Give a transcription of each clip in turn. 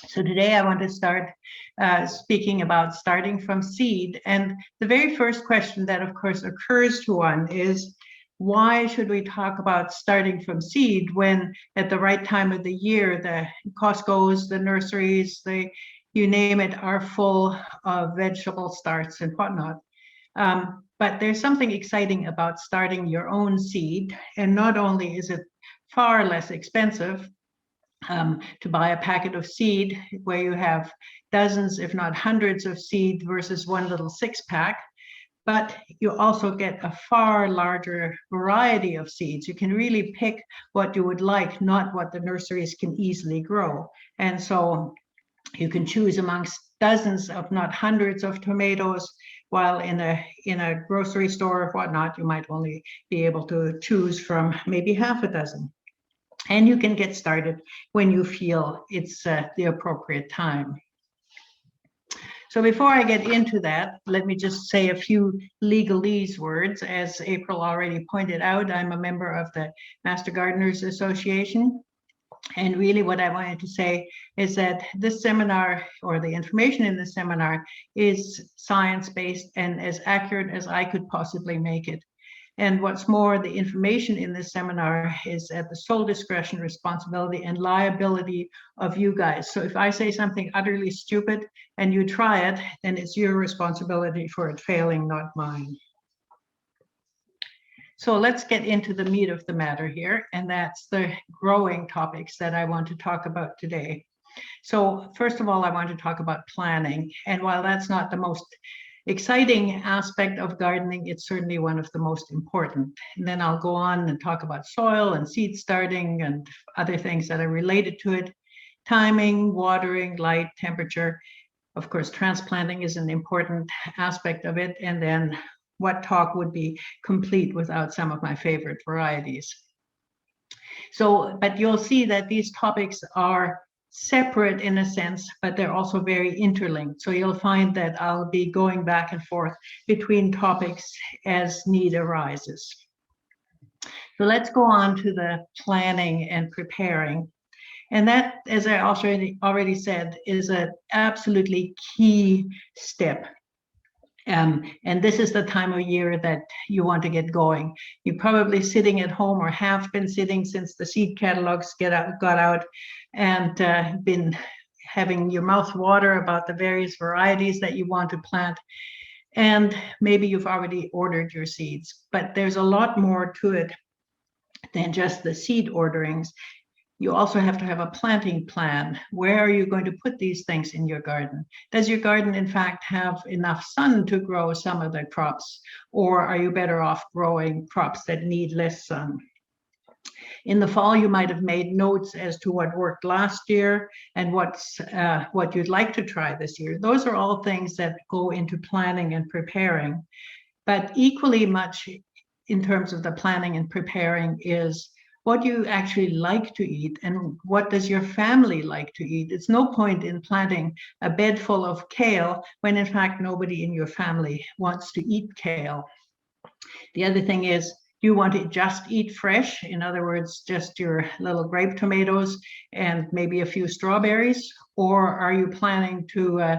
So today I want to start speaking about starting from seed. And the very first question that of course occurs to one is, why should we talk about starting from seed when at the right time of the year, the Costco's, the nurseries, you name it, are full of vegetable starts and whatnot. But there's something exciting about starting your own seed. And not only is it far less expensive to buy a packet of seed where you have dozens, if not hundreds of seed versus one little 6-pack, but you also get a far larger variety of seeds. You can really pick what you would like, not what the nurseries can easily grow. And so you can choose amongst dozens, if not hundreds, of tomatoes, while in a grocery store or whatnot, you might only be able to choose from maybe half a dozen. And you can get started when you feel it's the appropriate time. So before I get into that, let me just say a few legalese words. As April already pointed out, I'm a member of the Master Gardeners Association. And really what I wanted to say is that this seminar, or the information in this seminar, is science-based and as accurate as I could possibly make it. And what's more, the information in this seminar is at the sole discretion, responsibility, and liability of you guys. So if I say something utterly stupid and you try it, then it's your responsibility for it failing, not mine. So let's get into the meat of the matter here, and that's the growing topics that I want to talk about today. So first of all, I want to talk about planning. And while that's not the most exciting aspect of gardening, it's certainly one of the most important. And then I'll go on and talk about soil and seed starting and other things that are related to it. Timing, watering, light, temperature. Of course, transplanting is an important aspect of it. And then what talk would be complete without some of my favorite varieties. So, but you'll see that these topics are separate in a sense, but they're also very interlinked. So you'll find that I'll be going back and forth between topics as need arises. So let's go on to the planning and preparing. And that, as I also already said, is an absolutely key step. And this is the time of year that you want to get going. You're probably sitting at home, or have been sitting since the seed catalogs got out, and been having your mouth water about the various varieties that you want to plant. And maybe you've already ordered your seeds, but there's a lot more to it than just the seed orderings. You also have to have a planting plan. Where are you going to put these things in your garden? Does your garden, in fact, have enough sun to grow some of the crops? Or are you better off growing crops that need less sun? In the fall, you might have made notes as to what worked last year and what you'd like to try this year. Those are all things that go into planning and preparing. But equally much in terms of the planning and preparing is what you actually like to eat, and what does your family like to eat. It's no point in planting a bed full of kale when in fact nobody in your family wants to eat kale. The other thing is, do you want to just eat fresh? In other words, just your little grape tomatoes and maybe a few strawberries? Or are you planning to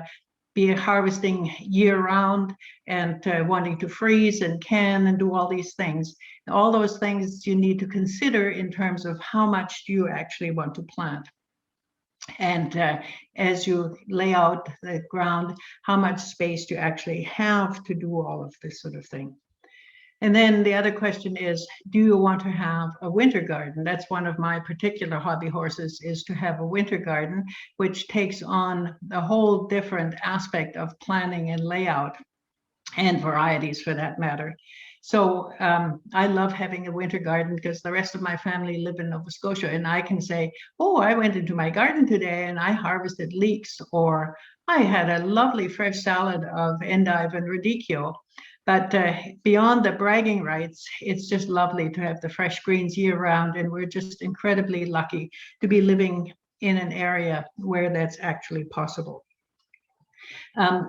be harvesting year-round and wanting to freeze and can and do all these things? All those things you need to consider in terms of how much do you actually want to plant. And as you lay out the ground, how much space do you actually have to do all of this sort of thing? And then the other question is, do you want to have a winter garden? That's one of my particular hobby horses, is to have a winter garden, which takes on a whole different aspect of planning and layout, and varieties for that matter. So I love having a winter garden because the rest of my family live in Nova Scotia, and I can say, oh, I went into my garden today and I harvested leeks, or I had a lovely fresh salad of endive and radicchio. But beyond the bragging rights, it's just lovely to have the fresh greens year-round, and we're just incredibly lucky to be living in an area where that's actually possible.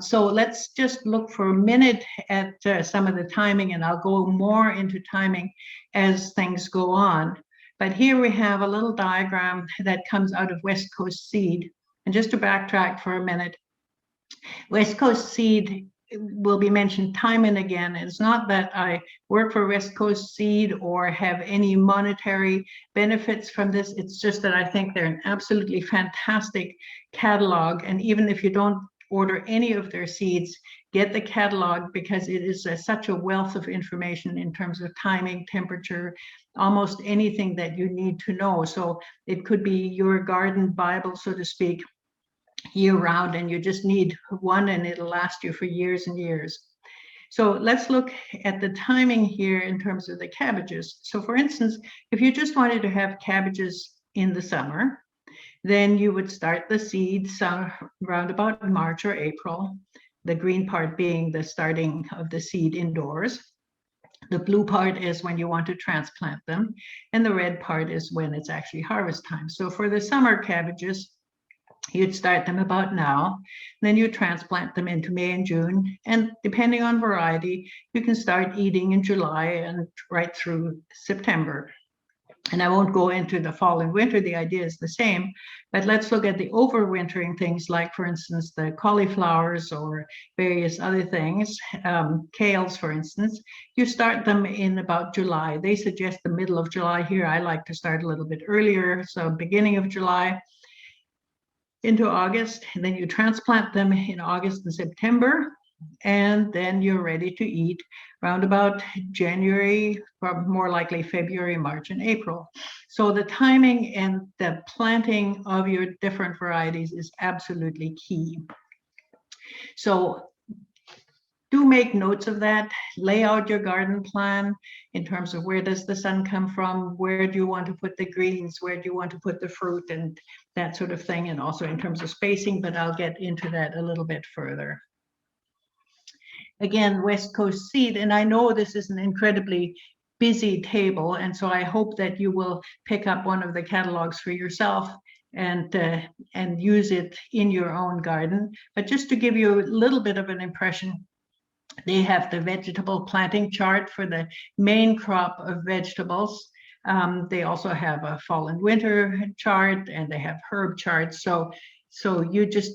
So let's just look for a minute at some of the timing, and I'll go more into timing as things go on. But here we have a little diagram that comes out of West Coast Seed. And just to backtrack for a minute, West Coast Seed will be mentioned time and again. It's not that I work for West Coast Seed or have any monetary benefits from this. It's just that I think they're an absolutely fantastic catalog. And even if you don't order any of their seeds, get the catalog, because it is such a wealth of information in terms of timing, temperature, almost anything that you need to know. So it could be your garden Bible, so to speak, year round, and you just need one and it'll last you for years and years. So let's look at the timing here in terms of the cabbages. So for instance, if you just wanted to have cabbages in the summer, then you would start the seeds around about March or April, the green part being the starting of the seed indoors. The blue part is when you want to transplant them, and the red part is when it's actually harvest time. So for the summer cabbages, you'd start them about now, then you transplant them into May and June, and depending on variety, you can start eating in July and right through September. And I won't go into the fall and winter, the idea is the same, but let's look at the overwintering things, like for instance, the cauliflowers or various other things, kales, for instance. You start them in about July. They suggest the middle of July here. I like to start a little bit earlier, so beginning of July into August, and then you transplant them in August and September, and then you're ready to eat around about January, or more likely February, March, and April. So the timing and the planting of your different varieties is absolutely key. So do make notes of that. Lay out your garden plan in terms of where does the sun come from, where do you want to put the greens, where do you want to put the fruit, and that sort of thing, and also in terms of spacing, but I'll get into that a little bit further. Again, West Coast Seed, and I know this is an incredibly busy table, and so I hope that you will pick up one of the catalogs for yourself and use it in your own garden. But just to give you a little bit of an impression, they have the vegetable planting chart for the main crop of vegetables. They also have a fall and winter chart, and they have herb charts. So you just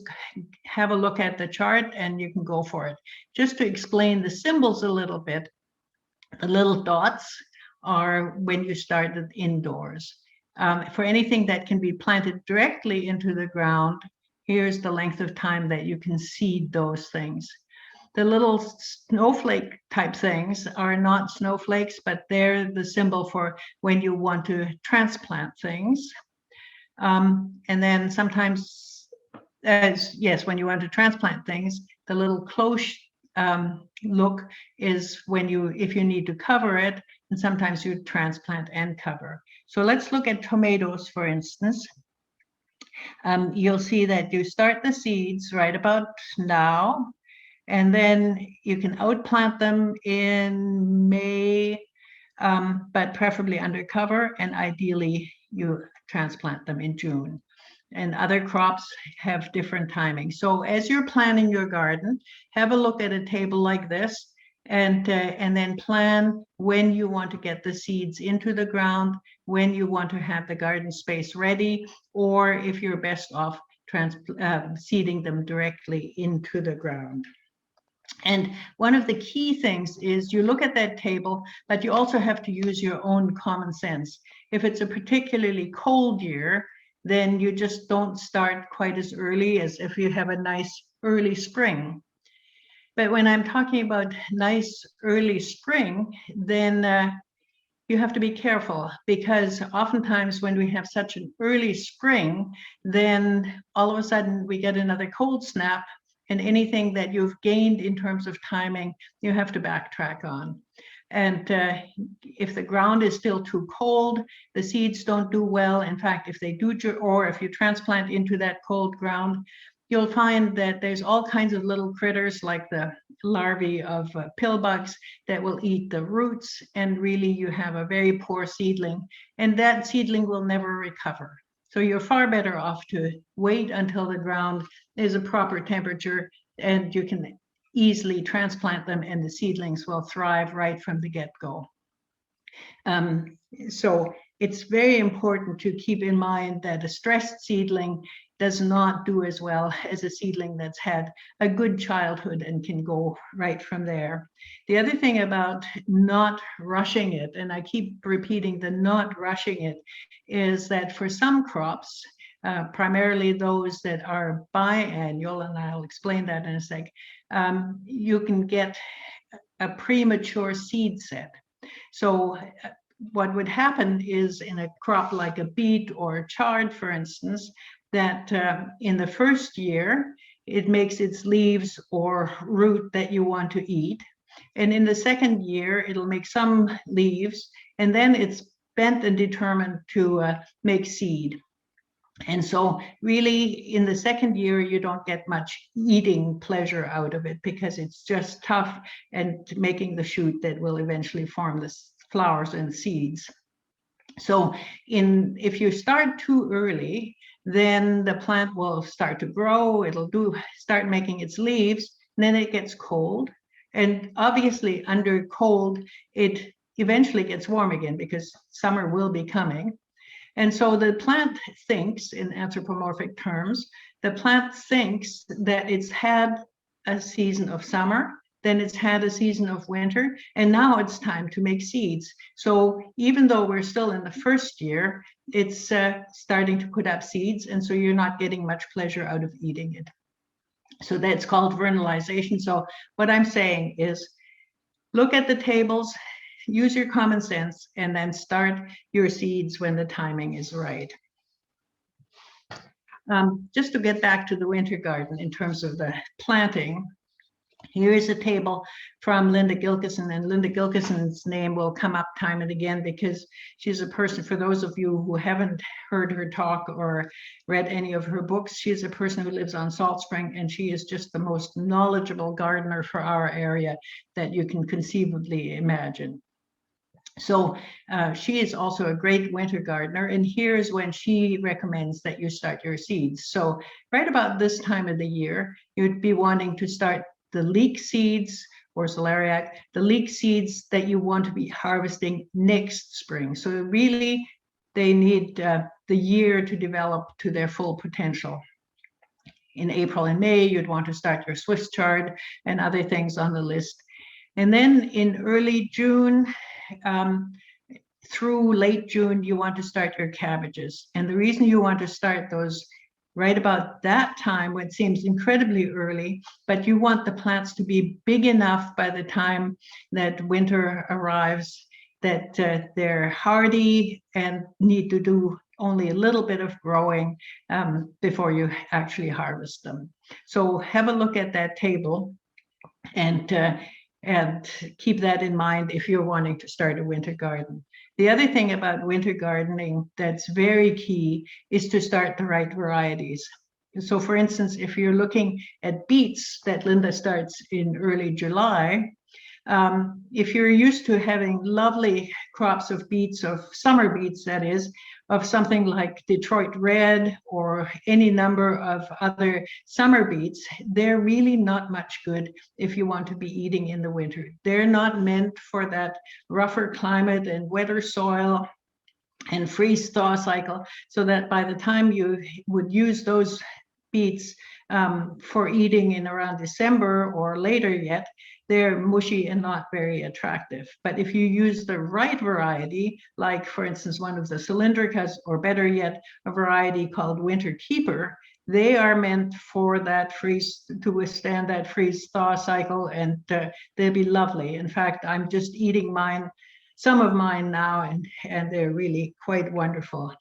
have a look at the chart and you can go for it. Just to explain the symbols a little bit, the little dots are when you started indoors. For anything that can be planted directly into the ground, here's the length of time that you can seed those things. The little snowflake type things are not snowflakes, but they're the symbol for when you want to transplant things. And then sometimes, when you want to transplant things, the little cloche look is when if you need to cover it, and sometimes you transplant and cover. So let's look at tomatoes, for instance. You'll see that you start the seeds right about now, and then you can outplant them in May, but preferably under cover, and ideally you transplant them in June. And other crops have different timing. So as you're planning your garden, have a look at a table like this, and then plan when you want to get the seeds into the ground, when you want to have the garden space ready, or if you're best off seeding them directly into the ground. And one of the key things is you look at that table, but you also have to use your own common sense. If it's a particularly cold year, then you just don't start quite as early as if you have a nice early spring. But when I'm talking about nice early spring, then you have to be careful, because oftentimes when we have such an early spring, then all of a sudden we get another cold snap, and anything that you've gained in terms of timing, you have to backtrack on. And if the ground is still too cold, the seeds don't do well. In fact, if they do, or if you transplant into that cold ground, you'll find that there's all kinds of little critters like the larvae of pill bugs that will eat the roots, and really you have a very poor seedling, and that seedling will never recover. So you're far better off to wait until the ground is a proper temperature, and you can easily transplant them, and the seedlings will thrive right from the get-go. So it's very important to keep in mind that a stressed seedling does not do as well as a seedling that's had a good childhood and can go right from there. The other thing about not rushing it, and I keep repeating the not rushing it, is that for some crops, primarily those that are biannual, and I'll explain that in a sec, you can get a premature seed set. So what would happen is in a crop like a beet or a chard, for instance, that in the first year, it makes its leaves or root that you want to eat. And in the second year, it'll make some leaves, and then it's bent and determined to make seed. And so really in the second year, you don't get much eating pleasure out of it because it's just tough and making the shoot that will eventually form the flowers and seeds. So if you start too early, then the plant will start to grow, it'll start making its leaves, and then it gets cold. And obviously under cold, it eventually gets warm again because summer will be coming. And so the plant thinks, in anthropomorphic terms, the plant thinks that it's had a season of summer, then it's had a season of winter, and now it's time to make seeds. So even though we're still in the first year, it's starting to put up seeds, and so you're not getting much pleasure out of eating it. So that's called vernalization. So what I'm saying is, look at the tables, use your common sense, and then start your seeds when the timing is right. Just to get back to the winter garden in terms of the planting, here is a table from Linda Gilkison, and Linda Gilkison's name will come up time and again because she's a person, for those of you who haven't heard her talk or read any of her books, she's a person who lives on Salt Spring, and she is just the most knowledgeable gardener for our area that you can conceivably imagine. So she is also a great winter gardener, and here's when she recommends that you start your seeds. So right about this time of the year, you'd be wanting to start the leek seeds or celeriac, the leek seeds that you want to be harvesting next spring. So really, they need the year to develop to their full potential. In April and May, you'd want to start your Swiss chard and other things on the list. And then in early June, through late June, you want to start your cabbages. And the reason you want to start those right about that time, when it seems incredibly early, but you want the plants to be big enough by the time that winter arrives that they're hardy and need to do only a little bit of growing before you actually harvest them. So have a look at that table and keep that in mind if you're wanting to start a winter garden. The other thing about winter gardening that's very key is to start the right varieties. So for instance, if you're looking at beets that Linda starts in early July, if you're used to having lovely crops of beets, of summer beets that is, of something like Detroit Red or any number of other summer beets, they're really not much good if you want to be eating in the winter. They're not meant for that rougher climate and wetter soil and freeze-thaw cycle, so that by the time you would use those beets for eating in around December or later yet, they're mushy and not very attractive. But if you use the right variety, like for instance, one of the cylindricas, or better yet, a variety called Winter Keeper, they are meant for that to withstand that freeze-thaw cycle, and they'll be lovely. In fact, I'm just eating some of mine now, and they're really quite wonderful.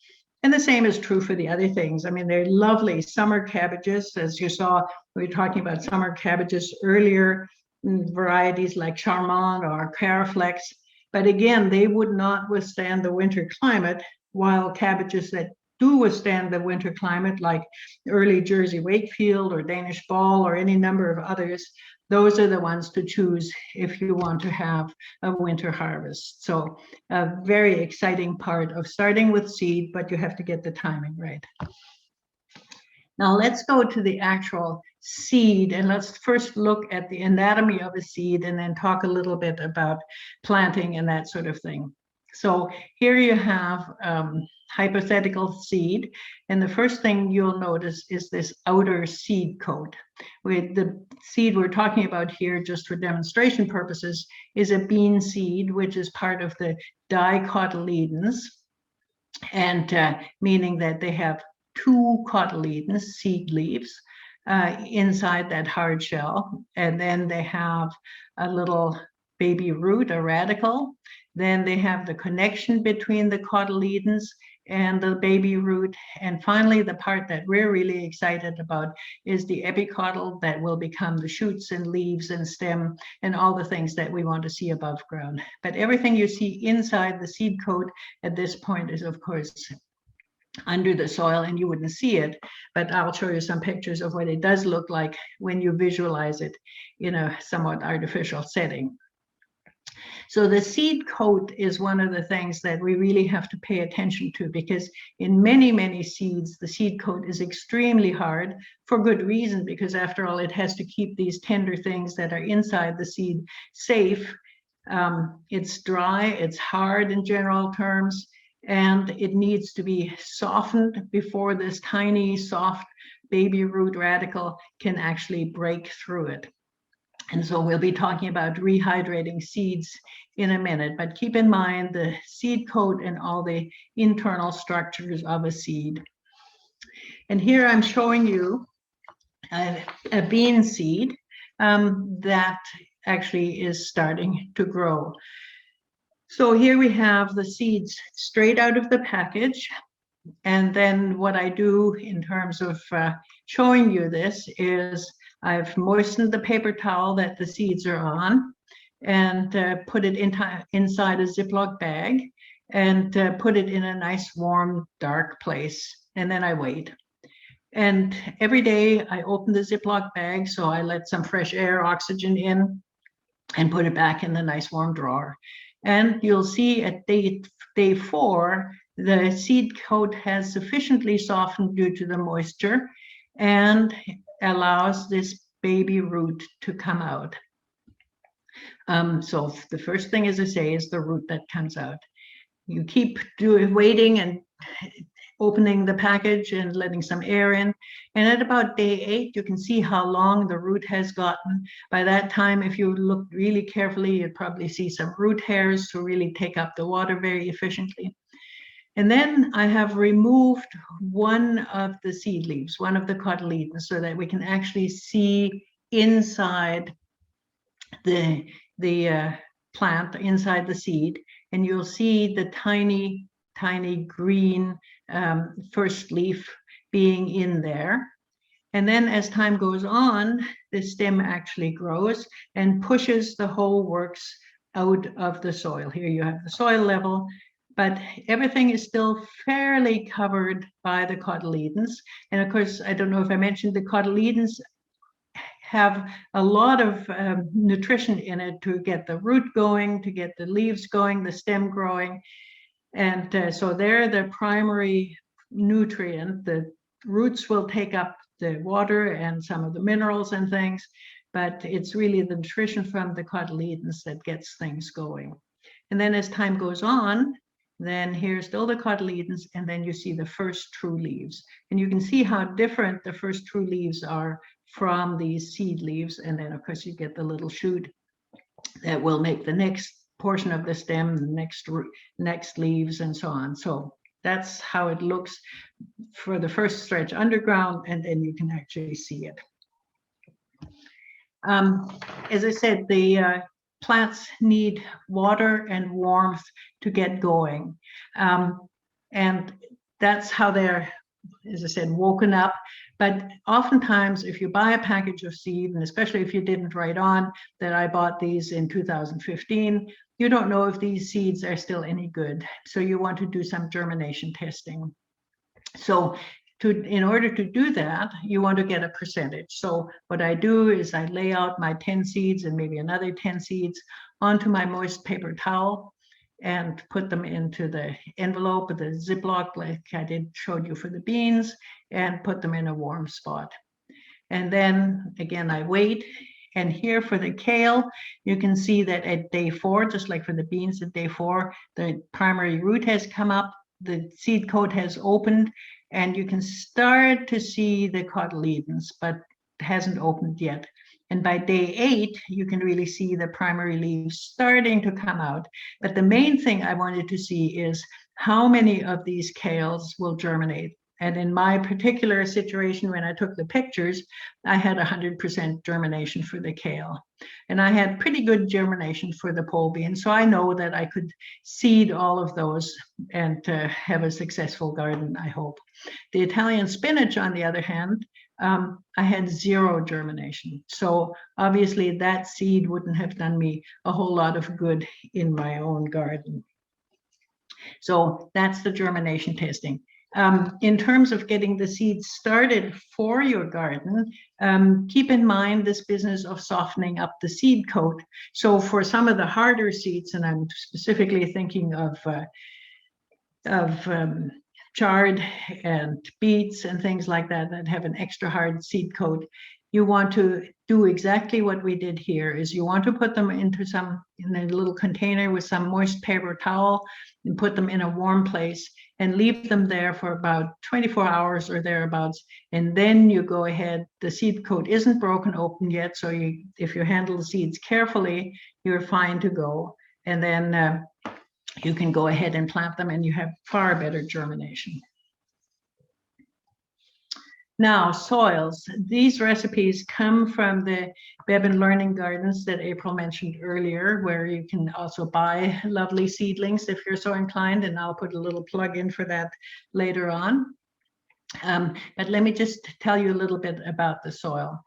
And the same is true for the other things. I mean, they're lovely summer cabbages. As you saw, we were talking about summer cabbages earlier, varieties like Charmant or Caraflex. But again, they would not withstand the winter climate, while cabbages that do withstand the winter climate, like early Jersey Wakefield or Danish Ball or any number of others, those are the ones to choose if you want to have a winter harvest. So a very exciting part of starting with seed, but you have to get the timing right. Now let's go to the actual seed, and let's first look at the anatomy of a seed and then talk a little bit about planting and that sort of thing. So here you have hypothetical seed. And the first thing you'll notice is this outer seed coat. With the seed we're talking about here, just for demonstration purposes, is a bean seed, which is part of the dicotyledons, and meaning that they have 2 cotyledons, seed leaves, inside that hard shell. And then they have a little baby root, a radicle. Then they have the connection between the cotyledons and the baby root. And finally, the part that we're really excited about is the epicotyl that will become the shoots and leaves and stem and all the things that we want to see above ground. But everything you see inside the seed coat at this point is, of course, under the soil, and you wouldn't see it, but I'll show you some pictures of what it does look like when you visualize it in a somewhat artificial setting. So the seed coat is one of the things that we really have to pay attention to, because in many, many seeds, the seed coat is extremely hard for good reason, because after all, it has to keep these tender things that are inside the seed safe. It's dry, it's hard in general terms, and it needs to be softened before this tiny, soft baby root radicle can actually break through it. And so we'll be talking about rehydrating seeds in a minute, but keep in mind the seed coat and all the internal structures of a seed. And here I'm showing you a bean seed that actually is starting to grow. So here we have the seeds straight out of the package. And then what I do in terms of showing you this is I've moistened the paper towel that the seeds are on and put it inside a Ziploc bag and put it in a nice, warm, dark place. And then I wait. And every day I open the Ziploc bag, so I let some fresh air, oxygen in, and put it back in the nice warm drawer. And you'll see at day 4, the seed coat has sufficiently softened due to the moisture and allows this baby root to come out. So the first thing, as I say, is the root that comes out. You keep waiting and opening the package and letting some air in. And at about day 8, you can see how long the root has gotten. By that time, if you look really carefully, you'd probably see some root hairs to really take up the water very efficiently. And then I have removed one of the seed leaves, one of the cotyledons, so that we can actually see inside the plant, inside the seed. And you'll see the tiny, tiny green first leaf being in there. And then as time goes on, the stem actually grows and pushes the whole works out of the soil. Here you have the soil level, but everything is still fairly covered by the cotyledons. And of course, I don't know if I mentioned, the cotyledons have a lot of nutrition in it to get the root going, to get the leaves going, the stem growing. And so they're the primary nutrient. The roots will take up the water and some of the minerals and things, but it's really the nutrition from the cotyledons that gets things going. And then as time goes on, then here's still the cotyledons, and then you see the first true leaves. And you can see how different the first true leaves are from these seed leaves. And then of course you get the little shoot that will make the next portion of the stem, the next leaves, and so on. So that's how it looks for the first stretch underground, and then you can actually see it. As I said, the plants need water and warmth to get going. And that's how they're, as I said, woken up. But oftentimes, if you buy a package of seed, and especially if you didn't write on that I bought these in 2015, you don't know if these seeds are still any good. So you want to do some germination testing. So in order to do that, you want to get a percentage. So what I do is I lay out my 10 seeds and maybe another 10 seeds onto my moist paper towel and put them into the envelope of the Ziploc, like I showed you for the beans, and put them in a warm spot. And then again, I wait. And here for the kale, you can see that at day 4, just like for the beans at day 4, the primary root has come up. the seed coat has opened, and you can start to see the cotyledons, but it hasn't opened yet. And by day 8, you can really see the primary leaves starting to come out. But the main thing I wanted to see is how many of these kales will germinate. And in my particular situation, when I took the pictures, I had 100% germination for the kale. And I had pretty good germination for the pole bean. So I know that I could seed all of those and have a successful garden, I hope. The Italian spinach, on the other hand, I had 0 germination. So obviously that seed wouldn't have done me a whole lot of good in my own garden. So that's the germination testing. In terms of getting the seeds started for your garden, keep in mind this business of softening up the seed coat. So for some of the harder seeds, and I'm specifically thinking of chard and beets and things like that that have an extra hard seed coat, you want to do exactly what we did here. Is you want to put them in a little container with some moist paper towel and put them in a warm place and leave them there for about 24 hours or thereabouts. And then you go ahead, the seed coat isn't broken open yet, so if you handle the seeds carefully, you're fine to go. And then you can go ahead and plant them, and you have far better germination. Now, soils. These recipes come from the Beban Learning Gardens that April mentioned earlier, where you can also buy lovely seedlings if you're so inclined, and I'll put a little plug in for that later on. But let me just tell you a little bit about the soil.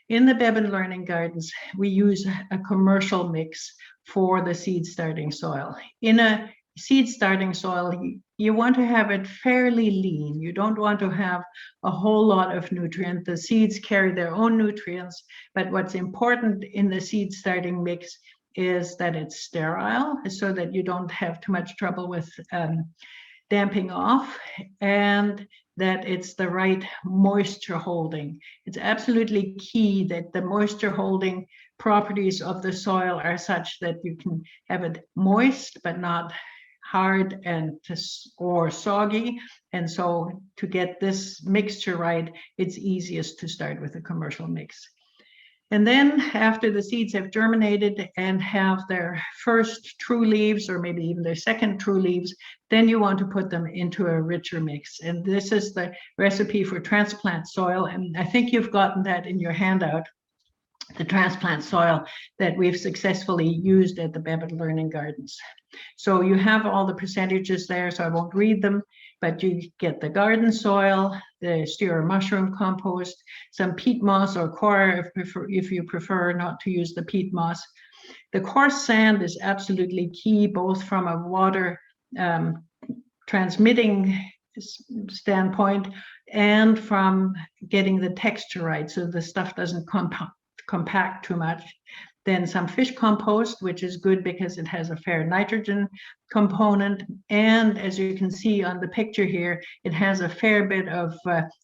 In the Beban Learning Gardens, we use a commercial mix for the seed starting soil. In a seed starting soil, you want to have it fairly lean. You don't want to have a whole lot of nutrient. The seeds carry their own nutrients, but what's important in the seed starting mix is that it's sterile, so that you don't have too much trouble with damping off, and that it's the right moisture holding. It's absolutely key that the moisture holding properties of the soil are such that you can have it moist but not hard or soggy. And so to get this mixture right, it's easiest to start with a commercial mix. And then after the seeds have germinated and have their first true leaves, or maybe even their second true leaves, then you want to put them into a richer mix. And this is the recipe for transplant soil. And I think you've gotten that in your handout, the transplant soil that we've successfully used at the Beban Learning Gardens. So you have all the percentages there, so I won't read them, but you get the garden soil, the steer mushroom compost, some peat moss or coir if you prefer not to use the peat moss. The coarse sand is absolutely key, both from a water transmitting standpoint and from getting the texture right, so the stuff doesn't compact too much. Then some fish compost, which is good because it has a fair nitrogen component. And as you can see on the picture here, it has a fair bit of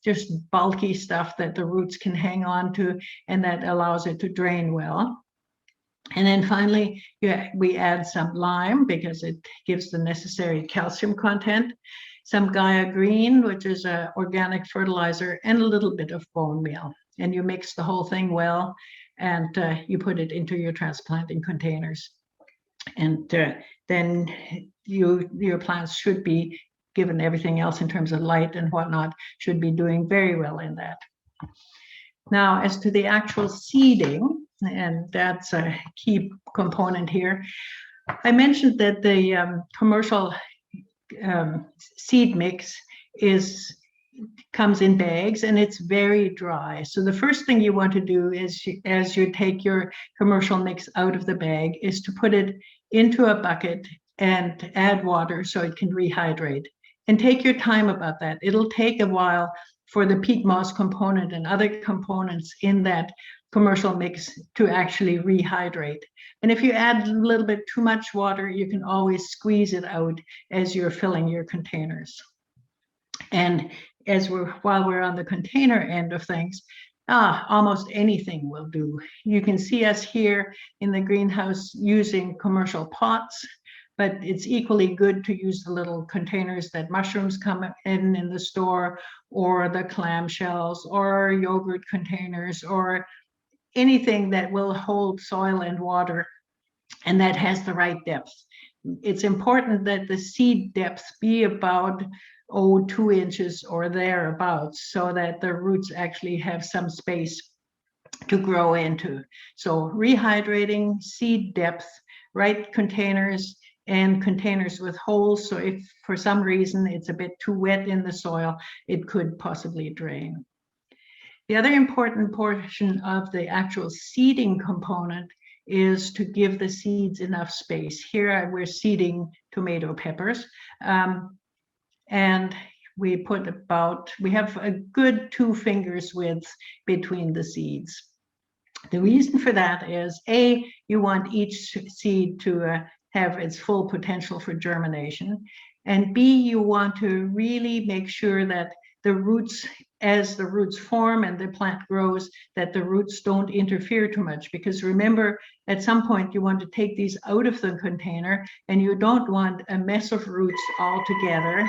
just bulky stuff that the roots can hang on to, and that allows it to drain well. And then finally, we add some lime because it gives the necessary calcium content, some Gaia Green, which is an organic fertilizer, and a little bit of bone meal. And you mix the whole thing well, and you put it into your transplanting containers. And then your plants should be, given everything else in terms of light and whatnot, should be doing very well in that. Now, as to the actual seeding, and that's a key component here, I mentioned that the commercial seed mix comes in bags, and it's very dry. So the first thing you want to do is, as you take your commercial mix out of the bag, is to put it into a bucket and add water so it can rehydrate. And take your time about that. It'll take a while for the peat moss component and other components in that commercial mix to actually rehydrate. And if you add a little bit too much water, you can always squeeze it out as you're filling your containers. And while we're on the container end of things, almost anything will do. You can see us here in the greenhouse using commercial pots. but it's equally good to use the little containers that mushrooms come in the store, or the clamshells, or yogurt containers, or anything that will hold soil and water and that has the right depth. It's important that the seed depth be about 2 inches or thereabouts, so that the roots actually have some space to grow into. So rehydrating, seed depth, right containers, and containers with holes. So if for some reason it's a bit too wet in the soil, it could possibly drain. The other important portion of the actual seeding component is to give the seeds enough space. Here we're seeding tomato peppers, and we have a good 2 fingers width between the seeds. The reason for that is, A, you want each seed to have its full potential for germination, and B, you want to really make sure that the roots, as the roots form and the plant grows, that the roots don't interfere too much, because remember, at some point you want to take these out of the container and you don't want a mess of roots all together.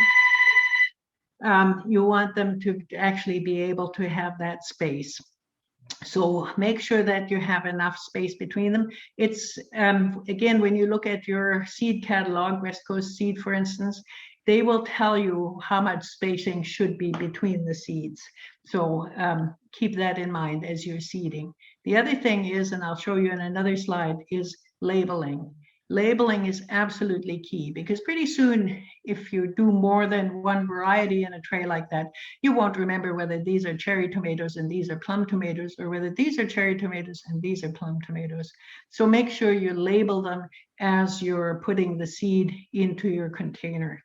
You want them to actually be able to have that space. So make sure that you have enough space between them. It's, again, when you look at your seed catalog, West Coast Seed, for instance, they will tell you how much spacing should be between the seeds. So keep that in mind as you're seeding. The other thing is, and I'll show you in another slide, is labeling. Labeling is absolutely key, because pretty soon, if you do more than one variety in a tray like that, you won't remember whether these are cherry tomatoes and these are plum tomatoes, or whether these are cherry tomatoes and these are plum tomatoes. So make sure you label them as you're putting the seed into your container.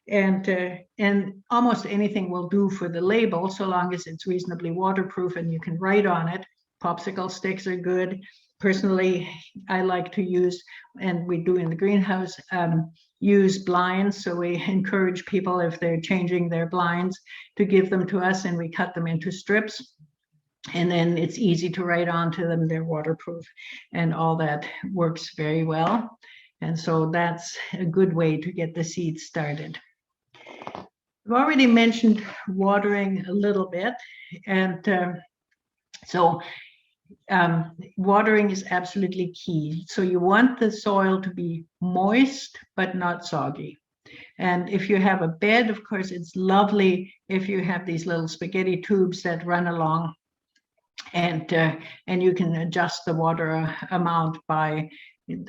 And almost anything will do for the label, so long as it's reasonably waterproof and you can write on it. Popsicle sticks are good. Personally, I like to use, and we do in the greenhouse, use blinds. So we encourage people, if they're changing their blinds, to give them to us, and we cut them into strips. And then it's easy to write onto them. They're waterproof, and all that works very well. And so that's a good way to get the seeds started. I've already mentioned watering a little bit, and watering is absolutely key. So you want the soil to be moist but not soggy. And if you have a bed, of course, it's lovely if you have these little spaghetti tubes that run along, and you can adjust the water amount by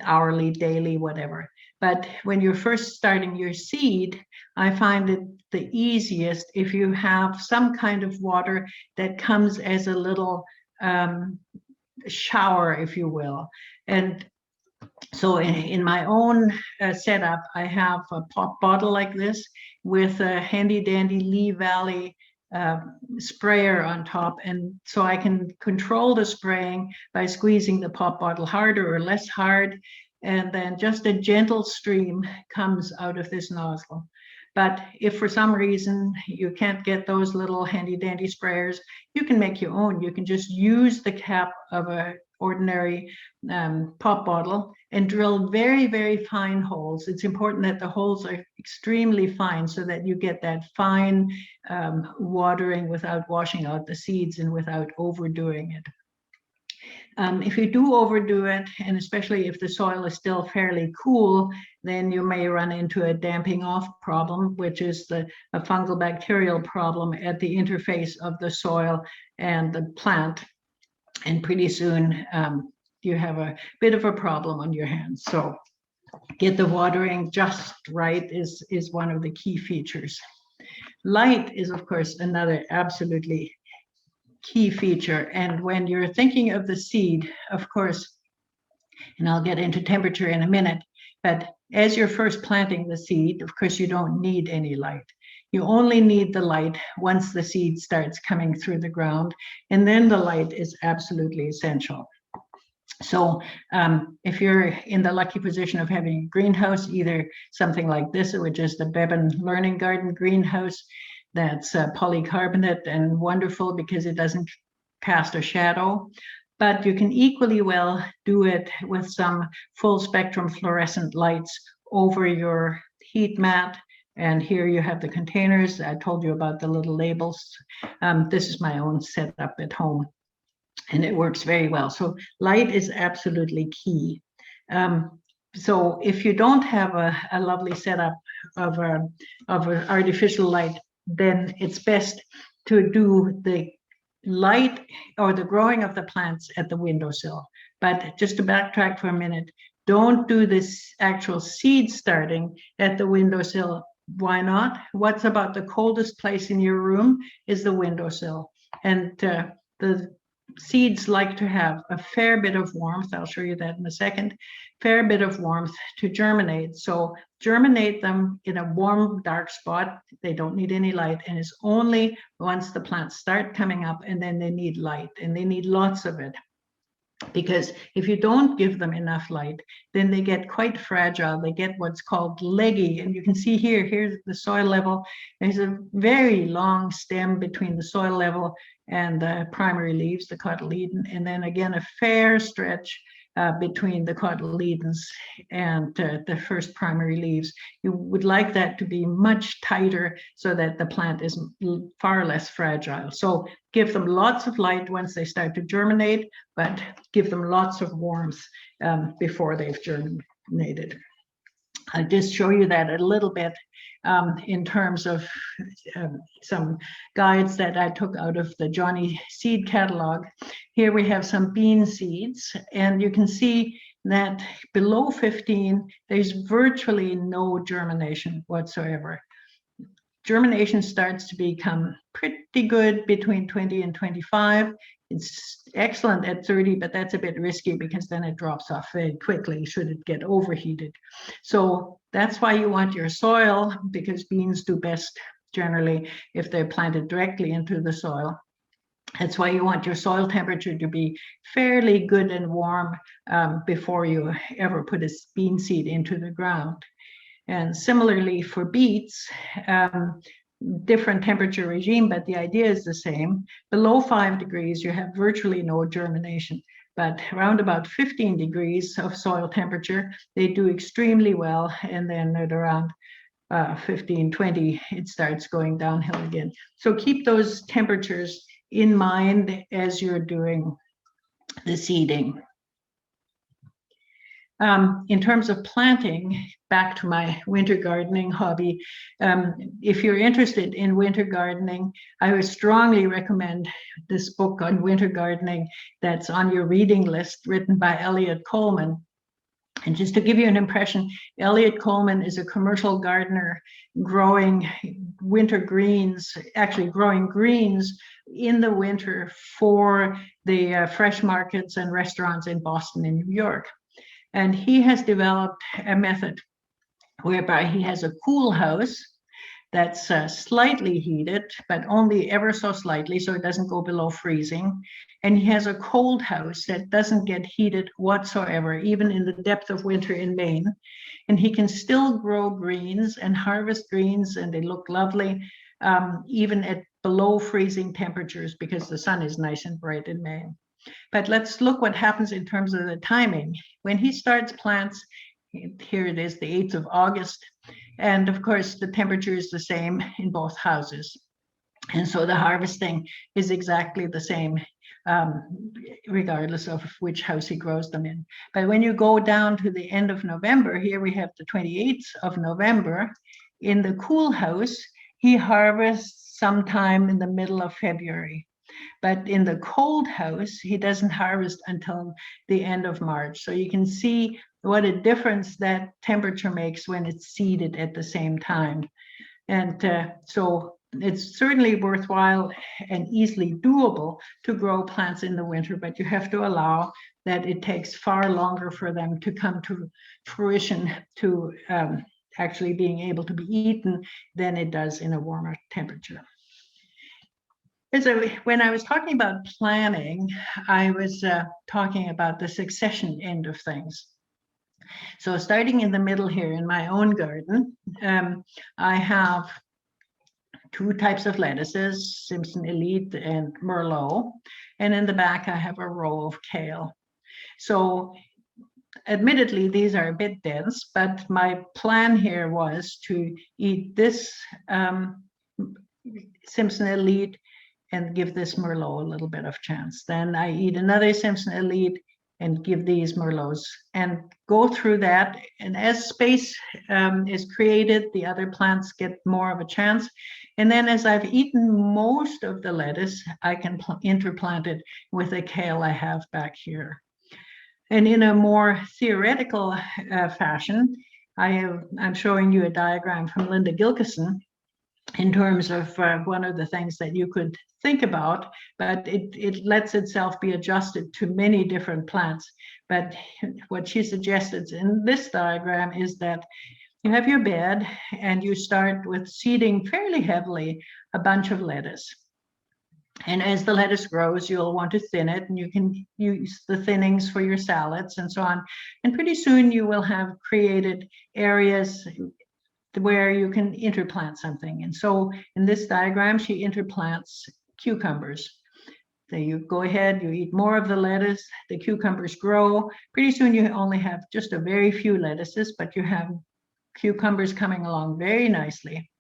hourly, daily, whatever. But when you're first starting your seed, I find it the easiest if you have some kind of water that comes as a little shower, if you will. And so in my own setup, I have a pop bottle like this with a handy dandy Lee Valley sprayer on top, and so I can control the spraying by squeezing the pop bottle harder or less hard, and then just a gentle stream comes out of this nozzle. But if for some reason you can't get those little handy dandy sprayers, you can make your own. You can just use the cap of a ordinary pop bottle and drill very, very fine holes. It's important that the holes are extremely fine, so that you get that fine watering without washing out the seeds and without overdoing it. If you do overdo it, and especially if the soil is still fairly cool, then you may run into a damping off problem, which is a fungal bacterial problem at the interface of the soil and the plant. And pretty soon you have a bit of a problem on your hands. So get the watering just right is one of the key features. Light is, of course, another absolutely key feature. And when you're thinking of the seed, of course, and I'll get into temperature in a minute, but as you're first planting the seed, of course, you don't need any light. You only need the light once the seed starts coming through the ground, and then the light is absolutely essential. So if you're in the lucky position of having a greenhouse, either something like this, which is the Beban Learning Garden greenhouse, that's polycarbonate and wonderful because it doesn't cast a shadow. But you can equally well do it with some full spectrum fluorescent lights, over your heat mat. And here you have the containers. I told you about the little labels. This is my own setup at home, and it works very well. So light is absolutely key. So if you don't have a lovely setup of an artificial light, then it's best to do the light or the growing of the plants at the windowsill. But just to backtrack for a minute, don't do this actual seed starting at the windowsill. Why not? What's about the coldest place in your room is the windowsill. And the seeds like to have a fair bit of warmth. I'll show you that in a second. Fair bit of warmth to germinate. So germinate them in a warm, dark spot. They don't need any light, and it's only once the plants start coming up, and then they need light, and they need lots of it. Because if you don't give them enough light, then they get quite fragile. They get what's called leggy. And you can see here's the soil level. There's a very long stem between the soil level and the primary leaves, the cotyledon. And then again, a fair stretch between the cotyledons and the first primary leaves. You would like that to be much tighter so that the plant is far less fragile. So give them lots of light once they start to germinate, but give them lots of warmth before they've germinated. I'll just show you that a little bit in terms of some guides that I took out of the Johnny Seed catalog. Here we have some bean seeds, and you can see that below 15, there's virtually no germination whatsoever. Germination starts to become pretty good between 20 and 25. It's excellent at 30, but that's a bit risky because then it drops off very quickly should it get overheated. So that's why you want your soil, because beans do best generally if they're planted directly into the soil. That's why you want your soil temperature to be fairly good and warm before you ever put a bean seed into the ground. And similarly for beets, different temperature regime, but the idea is the same. Below 5 degrees, you have virtually no germination, but around about 15 degrees of soil temperature, they do extremely well. And then at around 15, 20, it starts going downhill again. So keep those temperatures in mind as you're doing the seeding. In terms of planting, back to my winter gardening hobby, if you're interested in winter gardening, I would strongly recommend this book on winter gardening that's on your reading list, written by Elliot Coleman. And just to give you an impression, Elliot Coleman is a commercial gardener growing winter greens, actually growing greens in the winter for the fresh markets and restaurants in Boston and New York. And he has developed a method whereby he has a cool house that's slightly heated, but only ever so slightly, so it doesn't go below freezing. And he has a cold house that doesn't get heated whatsoever, even in the depth of winter in Maine. And he can still grow greens and harvest greens, and they look lovely, even at below freezing temperatures, because the sun is nice and bright in Maine. But let's look what happens in terms of the timing. When he starts plants, here it is, the 8th of August. And of course, the temperature is the same in both houses. And so the harvesting is exactly the same, regardless of which house he grows them in. But when you go down to the end of November, here we have the 28th of November, in the cool house, he harvests sometime in the middle of February. But in the cold house, he doesn't harvest until the end of March. So you can see what a difference that temperature makes when it's seeded at the same time. And so it's certainly worthwhile and easily doable to grow plants in the winter, but you have to allow that it takes far longer for them to come to fruition, to actually being able to be eaten, than it does in a warmer temperature. So when I was talking about planning, I was talking about the succession end of things. So starting in the middle here in my own garden, I have 2 types of lettuces, Simpson Elite and Merlot. And in the back, I have a row of kale. So admittedly, these are a bit dense, but my plan here was to eat this Simpson Elite and give this Merlot a little bit of chance. Then I eat another Simpson Elite and give these Merlots and go through that. And as space is created, the other plants get more of a chance. And then as I've eaten most of the lettuce, I can interplant it with a kale I have back here. And in a more theoretical fashion, I'm showing you a diagram from Linda Gilkison in terms of one of the things that you could think about, but it lets itself be adjusted to many different plants. But what she suggested in this diagram is that you have your bed and you start with seeding fairly heavily a bunch of lettuce. And as the lettuce grows, you'll want to thin it, and you can use the thinnings for your salads and so on. And pretty soon you will have created areas where you can interplant something. And so in this diagram, she interplants cucumbers. So you go ahead, you eat more of the lettuce, the cucumbers grow. Pretty soon you only have just a very few lettuces, but you have cucumbers coming along very nicely.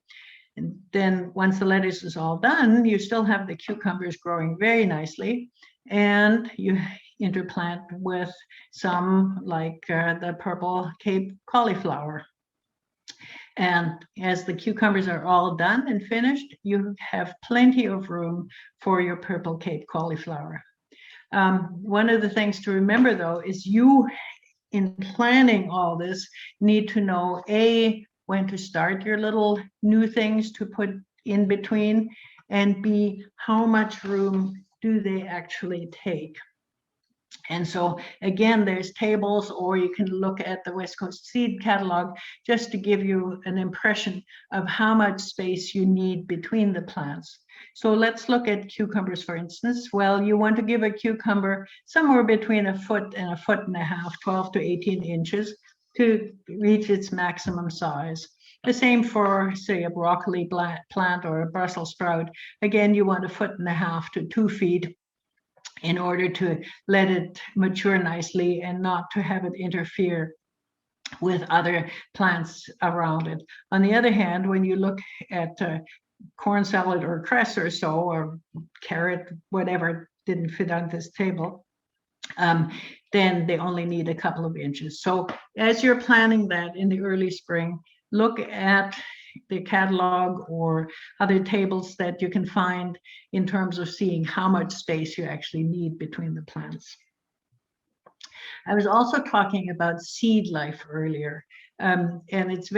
And then once the lettuce is all done, you still have the cucumbers growing very nicely. And you interplant with some like the purple Cape cauliflower. And as the cucumbers are all done and finished, you have plenty of room for your purple Cape cauliflower. One of the things to remember, though, is you, in planning all this, need to know, A, when to start your little new things to put in between, and B, how much room do they actually take? And so again, there's tables, or you can look at the West Coast Seed Catalog just to give you an impression of how much space you need between the plants. So let's look at cucumbers, for instance. Well, you want to give a cucumber somewhere between a foot and a foot and a half, 12 to 18 inches, to reach its maximum size. The same for, say, a broccoli plant or a Brussels sprout. Again, you want a foot and a half to 2 feet in order to let it mature nicely and not to have it interfere with other plants around it. On the other hand, when you look at corn salad or cress or so, or carrot, whatever didn't fit on this table, then they only need a couple of inches. So as you're planning that in the early spring, look at the catalog or other tables that you can find in terms of seeing how much space you actually need between the plants. I was also talking about seed life earlier, and it's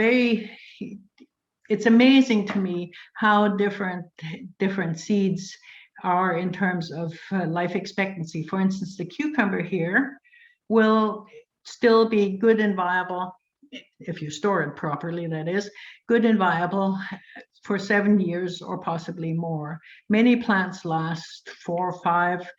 amazing to me how different seeds are in terms of life expectancy. For instance, the cucumber here will still be good and viable, if you store it properly, that is, good and viable for 7 years or possibly more. Many plants last 4 or 5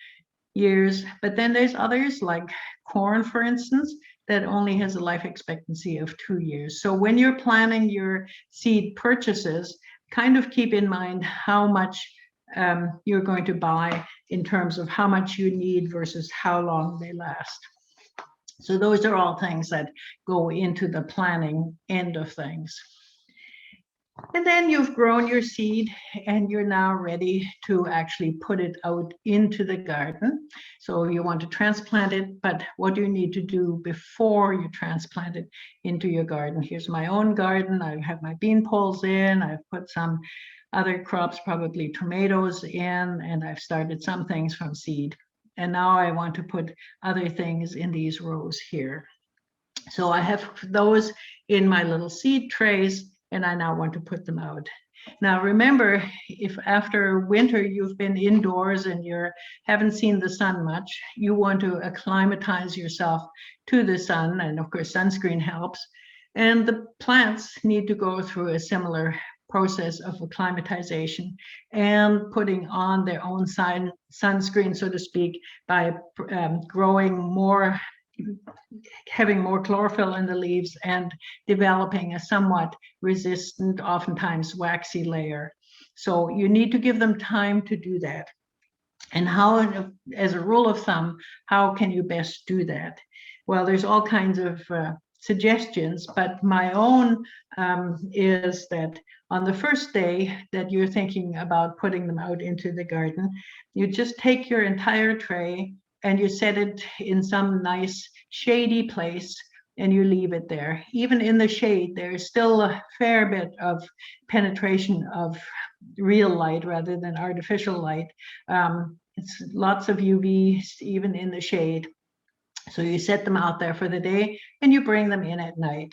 years, but then there's others like corn, for instance, that only has a life expectancy of 2 years. So when you're planning your seed purchases, kind of keep in mind how much you're going to buy in terms of how much you need versus how long they last. So those are all things that go into the planning end of things. And then you've grown your seed and you're now ready to actually put it out into the garden. So you want to transplant it, but what do you need to do before you transplant it into your garden? Here's my own garden. I have my bean poles in. I've put some other crops, probably tomatoes in, and I've started some things from seed. And now I want to put other things in these rows here. So I have those in my little seed trays, and I now want to put them out. Now remember, if after winter you've been indoors and you haven't seen the sun much, you want to acclimatize yourself to the sun, and of course sunscreen helps. And the plants need to go through a similar process of acclimatization and putting on their own sunscreen, so to speak, by growing more, having more chlorophyll in the leaves and developing a somewhat resistant, oftentimes waxy layer. So you need to give them time to do that. And how, as a rule of thumb, how can you best do that? Well, there's all kinds of suggestions, but my own is that on the first day that you're thinking about putting them out into the garden, you just take your entire tray and you set it in some nice shady place and you leave it there. Even in the shade, there's still a fair bit of penetration of real light rather than artificial light. It's lots of UV even in the shade. So you set them out there for the day and you bring them in at night.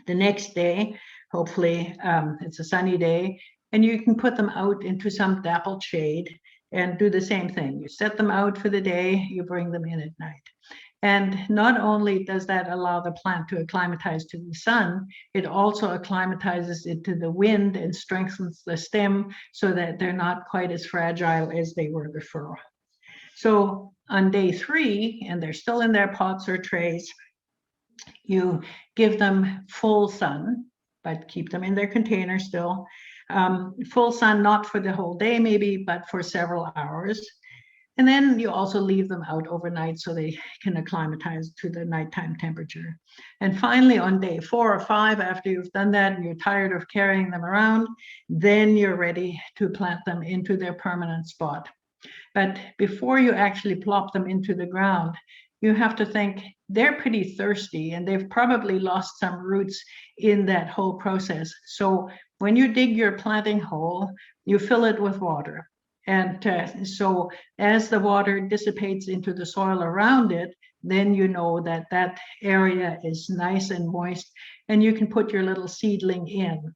The next day, hopefully it's a sunny day, and you can put them out into some dappled shade and do the same thing. You set them out for the day, you bring them in at night. And not only does that allow the plant to acclimatize to the sun, it also acclimatizes it to the wind and strengthens the stem so that they're not quite as fragile as they were before. So on day 3, and they're still in their pots or trays, you give them full sun, but keep them in their container still. Full sun, not for the whole day maybe, but for several hours. And then you also leave them out overnight so they can acclimatize to the nighttime temperature. And finally, on day 4 or 5, after you've done that and you're tired of carrying them around, then you're ready to plant them into their permanent spot. But before you actually plop them into the ground, you have to think they're pretty thirsty and they've probably lost some roots in that whole process. So when you dig your planting hole, you fill it with water. And so as the water dissipates into the soil around it, then you know that that area is nice and moist and you can put your little seedling in.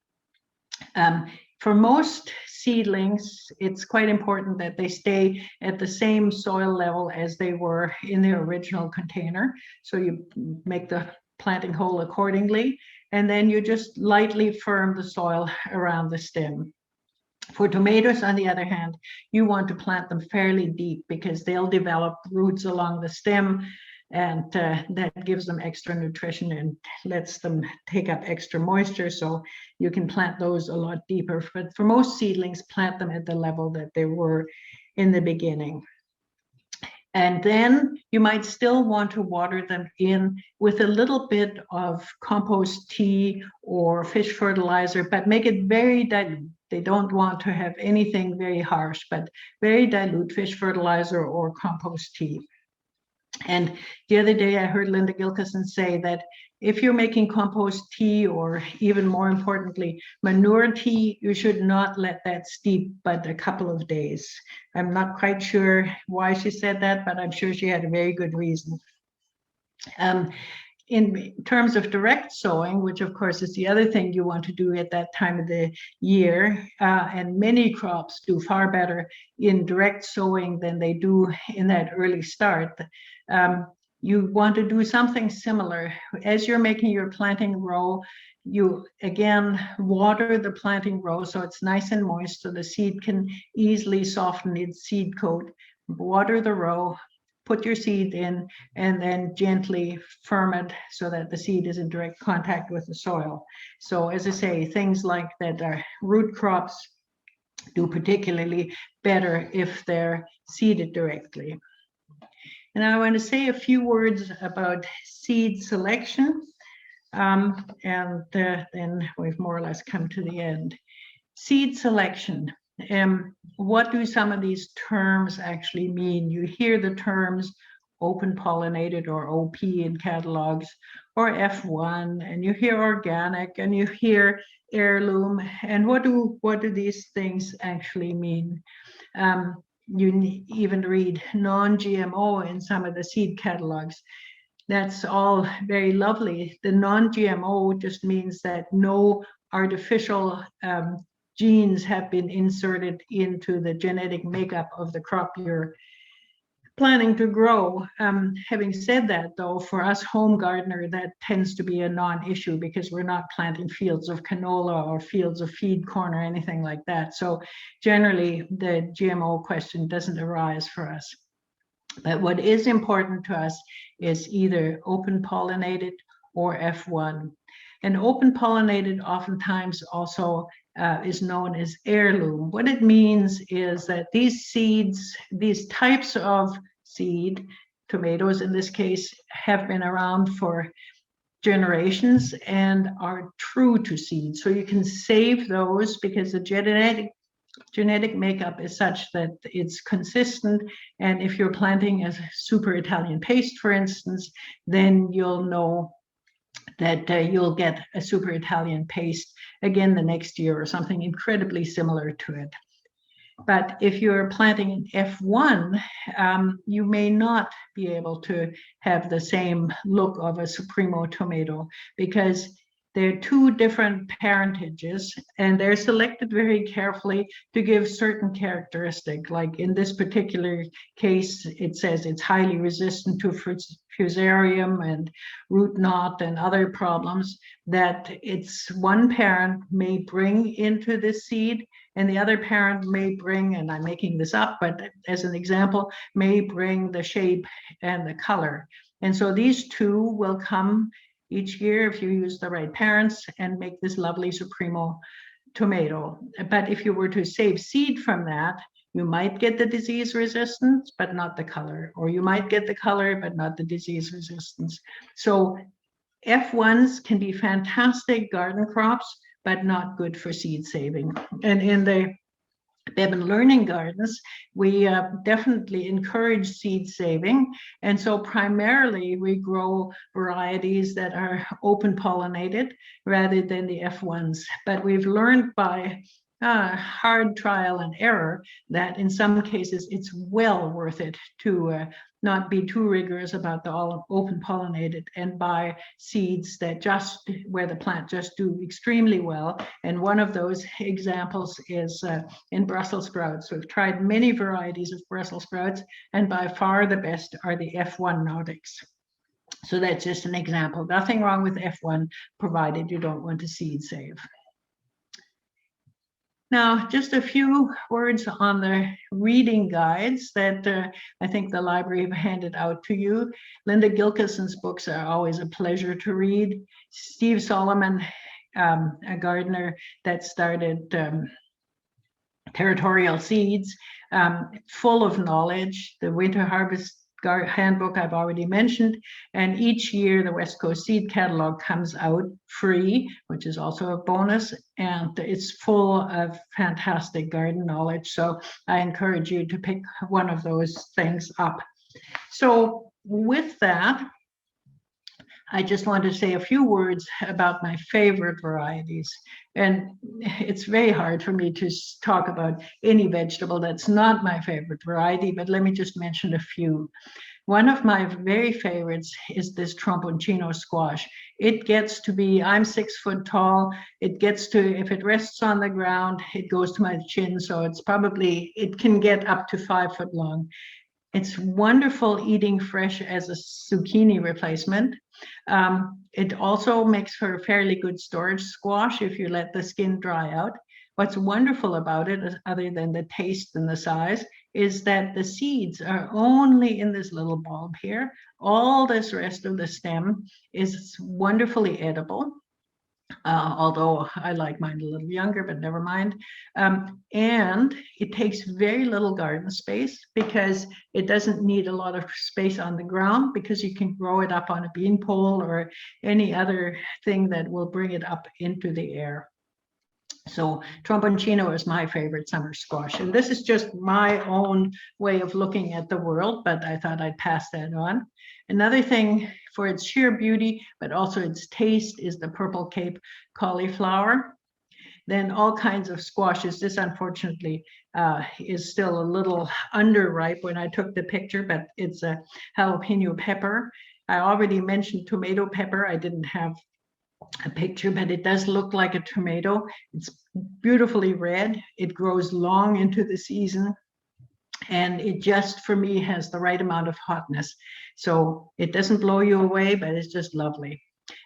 For most seedlings, it's quite important that they stay at the same soil level as they were in their original container. So you make the planting hole accordingly, and then you just lightly firm the soil around the stem. For tomatoes, on the other hand, you want to plant them fairly deep because they'll develop roots along the stem, and that gives them extra nutrition and lets them take up extra moisture, so you can plant those a lot deeper. But for most seedlings, plant them at the level that they were in the beginning. And then you might still want to water them in with a little bit of compost tea or fish fertilizer, but make it very dilute. They don't want to have anything very harsh, but very dilute fish fertilizer or compost tea. And the other day I heard Linda Gilkison say that if you're making compost tea, or even more importantly, manure tea, you should not let that steep but a couple of days. I'm not quite sure why she said that, but I'm sure she had a very good reason. In terms of direct sowing, which of course is the other thing you want to do at that time of the year, and many crops do far better in direct sowing than they do in that early start. You want to do something similar. As you're making your planting row, you again water the planting row so it's nice and moist so the seed can easily soften its seed coat. Water the row, put your seed in, and then gently firm it so that the seed is in direct contact with the soil. So as I say, things like that root crops do particularly better if they're seeded directly. And I want to say a few words about seed selection, and then we've more or less come to the end. Seed selection. What do some of these terms actually mean? You hear the terms open pollinated or OP in catalogs, or F1, and you hear organic, and you hear heirloom. And what do these things actually mean? You even read non-GMO in some of the seed catalogs. That's all very lovely. The non-GMO just means that no artificial genes have been inserted into the genetic makeup of the crop you're planning to grow. Having said that, though, for us home gardener, that tends to be a non-issue because we're not planting fields of canola or fields of feed corn or anything like that. So generally, the GMO question doesn't arise for us. But what is important to us is either open pollinated or F1. And open pollinated oftentimes also is known as heirloom. What it means is that these seeds, these types of seed, tomatoes in this case have been around for generations and are true to seed. So you can save those because the genetic makeup is such that it's consistent. And if you're planting a super Italian paste, for instance, then you'll know that you'll get a super Italian paste again the next year or something incredibly similar to it. But if you're planting an F1, you may not be able to have the same look of a Supremo tomato because they're two different parentages and they're selected very carefully to give certain characteristics. Like in this particular case, it says it's highly resistant to fusarium and root knot and other problems that it's one parent may bring into the seed and the other parent may bring, and I'm making this up, but as an example, may bring the shape and the color. And so these two will come each year if you use the right parents and make this lovely Supremo tomato. But if you were to save seed from that, you might get the disease resistance, but not the color, or you might get the color, but not the disease resistance. So F1s can be fantastic garden crops, but not good for seed saving. And in the Beban Learning Gardens, we definitely encourage seed saving. And so primarily we grow varieties that are open pollinated rather than the F1s. But we've learned by hard trial and error that in some cases it's well worth it to not be too rigorous about the all open pollinated and buy seeds that just where the plant just do extremely well. And one of those examples is in Brussels sprouts. We've tried many varieties of Brussels sprouts, and by far the best are the F1 Nordics. So that's just an example. Nothing wrong with F1, provided you don't want to seed save. Now, just a few words on the reading guides that I think the library have handed out to you. Linda Gilkison's books are always a pleasure to read. Steve Solomon, a gardener that started Territorial Seeds, full of knowledge. The Winter Harvest Handbook I've already mentioned, and each year the West Coast Seed Catalog comes out free, which is also a bonus, and it's full of fantastic garden knowledge. So I encourage you to pick one of those things up. So with that, I just want to say a few words about my favorite varieties. And it's very hard for me to talk about any vegetable that's not my favorite variety, but let me just mention a few. One of my very favorites is this Tromponcino squash. It gets to be, I'm 6 foot tall. It gets to, if it rests on the ground, it goes to my chin. So it's probably, it can get up to 5 foot long. It's wonderful eating fresh as a zucchini replacement. It also makes for a fairly good storage squash if you let the skin dry out. What's wonderful about it, other than the taste and the size, is that the seeds are only in this little bulb here. All this rest of the stem is wonderfully edible. Although I like mine a little younger, but never mind. And it takes very little garden space because it doesn't need a lot of space on the ground because you can grow it up on a bean pole or any other thing that will bring it up into the air. So Tromponcino is my favorite summer squash. And this is just my own way of looking at the world, but I thought I'd pass that on. Another thing for its sheer beauty, but also its taste, is the Purple Cape cauliflower. Then all kinds of squashes. This, unfortunately, is still a little underripe when I took the picture, but it's a jalapeno pepper. I already mentioned tomato pepper. I didn't have a picture, but it does look like a tomato. It's beautifully red. It grows long into the season. And it just, for me, has the right amount of hotness. So it doesn't blow you away, but it's just lovely.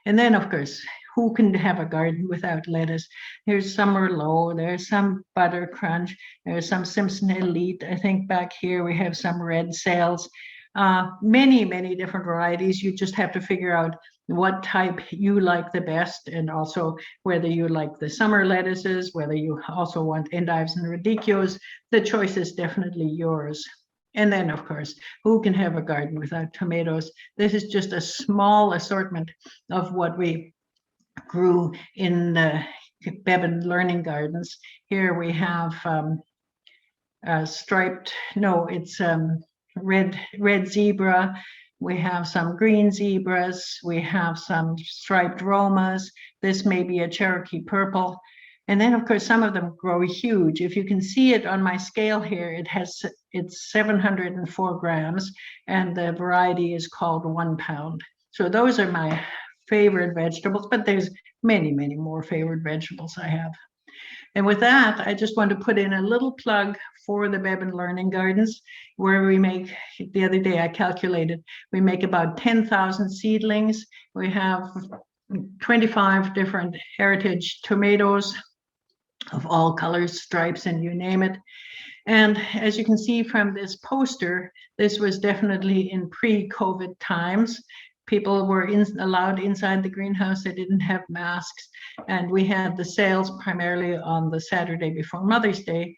And then, of course, who can have a garden without lettuce? There's some Merlot, there's some Butter Crunch, there's some Simpson Elite. I think back here we have some red sails. Many, many different varieties. You just have to figure out what type you like the best, and also whether you like the summer lettuces, whether you also want endives and radicchios. The choice is definitely yours. And then, of course, who can have a garden without tomatoes? This is just a small assortment of what we grew in the Beban Learning Gardens. Here we have striped, no, it's red zebra. We have some green zebras. We have some striped Romas. This may be a Cherokee purple. And then, of course, some of them grow huge. If you can see it on my scale here, it's 704 grams, and the variety is called 1 pound. So those are my favorite vegetables, but there's many, many more favorite vegetables I have. And with that, I just want to put in a little plug for the Beban Learning Gardens, where we make, the other day I calculated, we make about 10,000 seedlings. We have 25 different heritage tomatoes of all colors, stripes, and you name it. And as you can see from this poster, this was definitely in pre-COVID times. People were allowed inside the greenhouse. They didn't have masks. And we had the sales primarily on the Saturday before Mother's Day.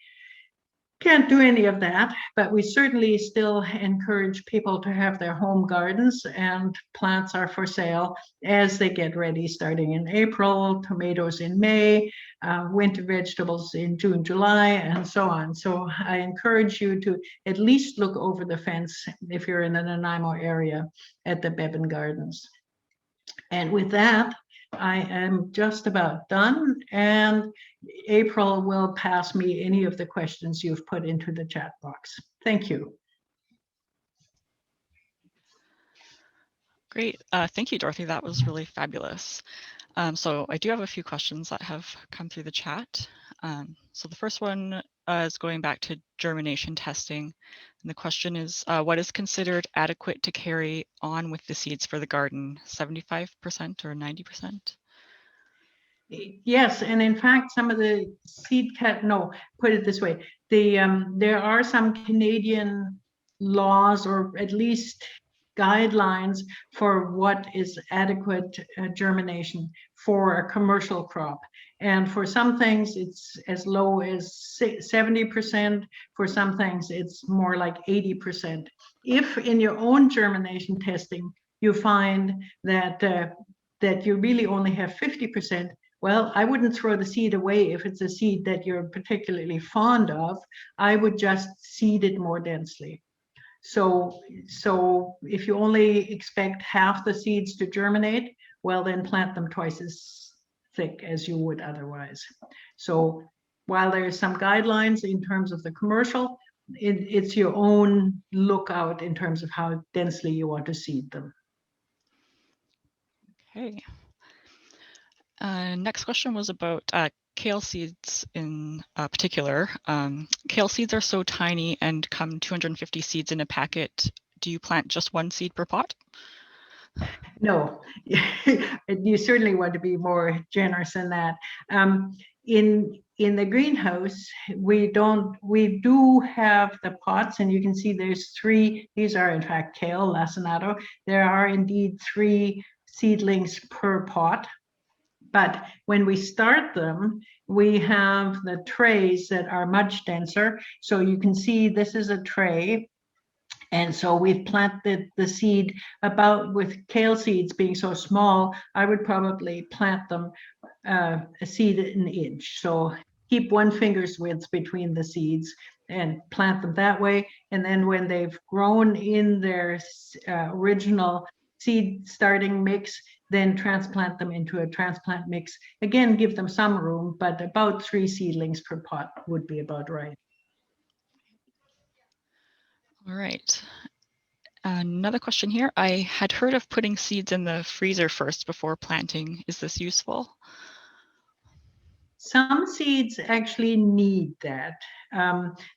Can't do any of that, but we certainly still encourage people to have their home gardens, and plants are for sale as they get ready, starting in April, tomatoes in May, winter vegetables in June, July, and so on. So I encourage you to at least look over the fence if you're in the Nanaimo area at the Beban Gardens. And with that, I am just about done, and April will pass me any of the questions you've put into the chat box. Thank you. Great. Thank you, Dorothee. That was really fabulous. So I do have a few questions that have come through the chat. So the first one is going back to germination testing. And the question is, what is considered adequate to carry on with the seeds for the garden, 75% or 90%? Yes, and in fact, some of the put it this way, there are some Canadian laws, or at least guidelines, for what is adequate germination for a commercial crop. And for some things, it's as low as 70%. For some things, it's more like 80%. If in your own germination testing, you find that you really only have 50%, well, I wouldn't throw the seed away if it's a seed that you're particularly fond of. I would just seed it more densely. So if you only expect half the seeds to germinate, well, then plant them twice as thick as you would otherwise. So while there's some guidelines in terms of the commercial, it's your own lookout in terms of how densely you want to seed them. Okay. Next question was about kale seeds in particular. Kale seeds are so tiny and come 250 seeds in a packet. Do you plant just one seed per pot? No, you certainly want to be more generous than that. In the greenhouse, we do have the pots, and you can see there's 3. These are in fact kale, lacinato. There are indeed 3 seedlings per pot. But when we start them, we have the trays that are much denser. So you can see this is a tray. And so we've planted the seed about, with kale seeds being so small, I would probably plant them a seed an inch. So keep 1 finger's width between the seeds and plant them that way. And then when they've grown in their original seed starting mix, then transplant them into a transplant mix. Again, give them some room, but about 3 seedlings per pot would be about right. All right. Another question here. I had heard of putting seeds in the freezer first before planting. Is this useful? Some seeds actually need that.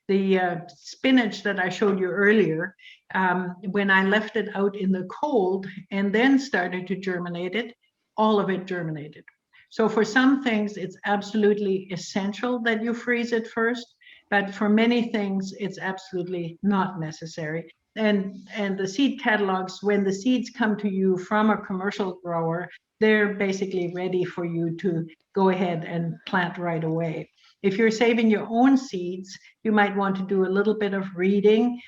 The spinach that I showed you earlier, when I left it out in the cold and then started to germinate it, all of it germinated. So for some things, it's absolutely essential that you freeze it first, but for many things, it's absolutely not necessary. And the seed catalogs, when the seeds come to you from a commercial grower, they're basically ready for you to go ahead and plant right away. If you're saving your own seeds, you might want to do a little bit of reading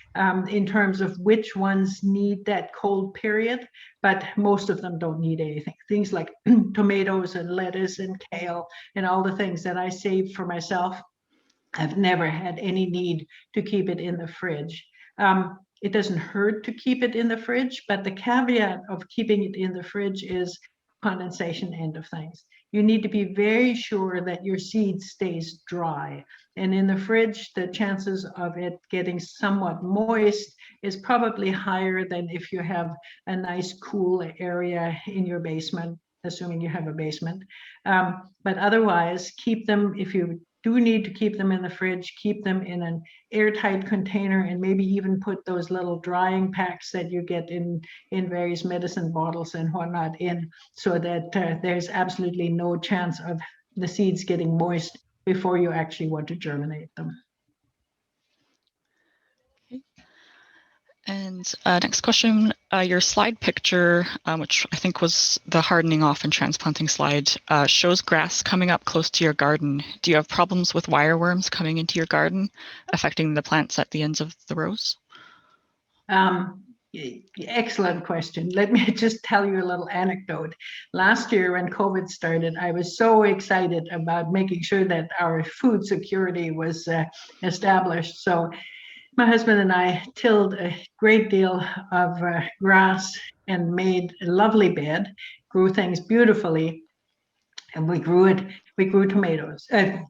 in terms of which ones need that cold period, but most of them don't need anything. Things like tomatoes and lettuce and kale and all the things that I saved for myself, I've never had any need to keep it in the fridge. It doesn't hurt to keep it in the fridge, but the caveat of keeping it in the fridge is condensation end of things. You need to be very sure that your seed stays dry. And in the fridge, the chances of it getting somewhat moist is probably higher than if you have a nice cool area in your basement, assuming you have a basement. But otherwise, keep them, if you do need to keep them in the fridge, keep them in an airtight container, and maybe even put those little drying packs that you get in various medicine bottles and whatnot in, so that there's absolutely no chance of the seeds getting moist before you actually want to germinate them. Okay. And next question, your slide picture, which I think was the hardening off and transplanting slide, shows grass coming up close to your garden. Do you have problems with wireworms coming into your garden, affecting the plants at the ends of the rows? Excellent question. Let me just tell you a little anecdote. Last year when COVID started, I was so excited about making sure that our food security was established. So my husband and I tilled a great deal of grass and made a lovely bed, grew things beautifully, and we grew tomatoes.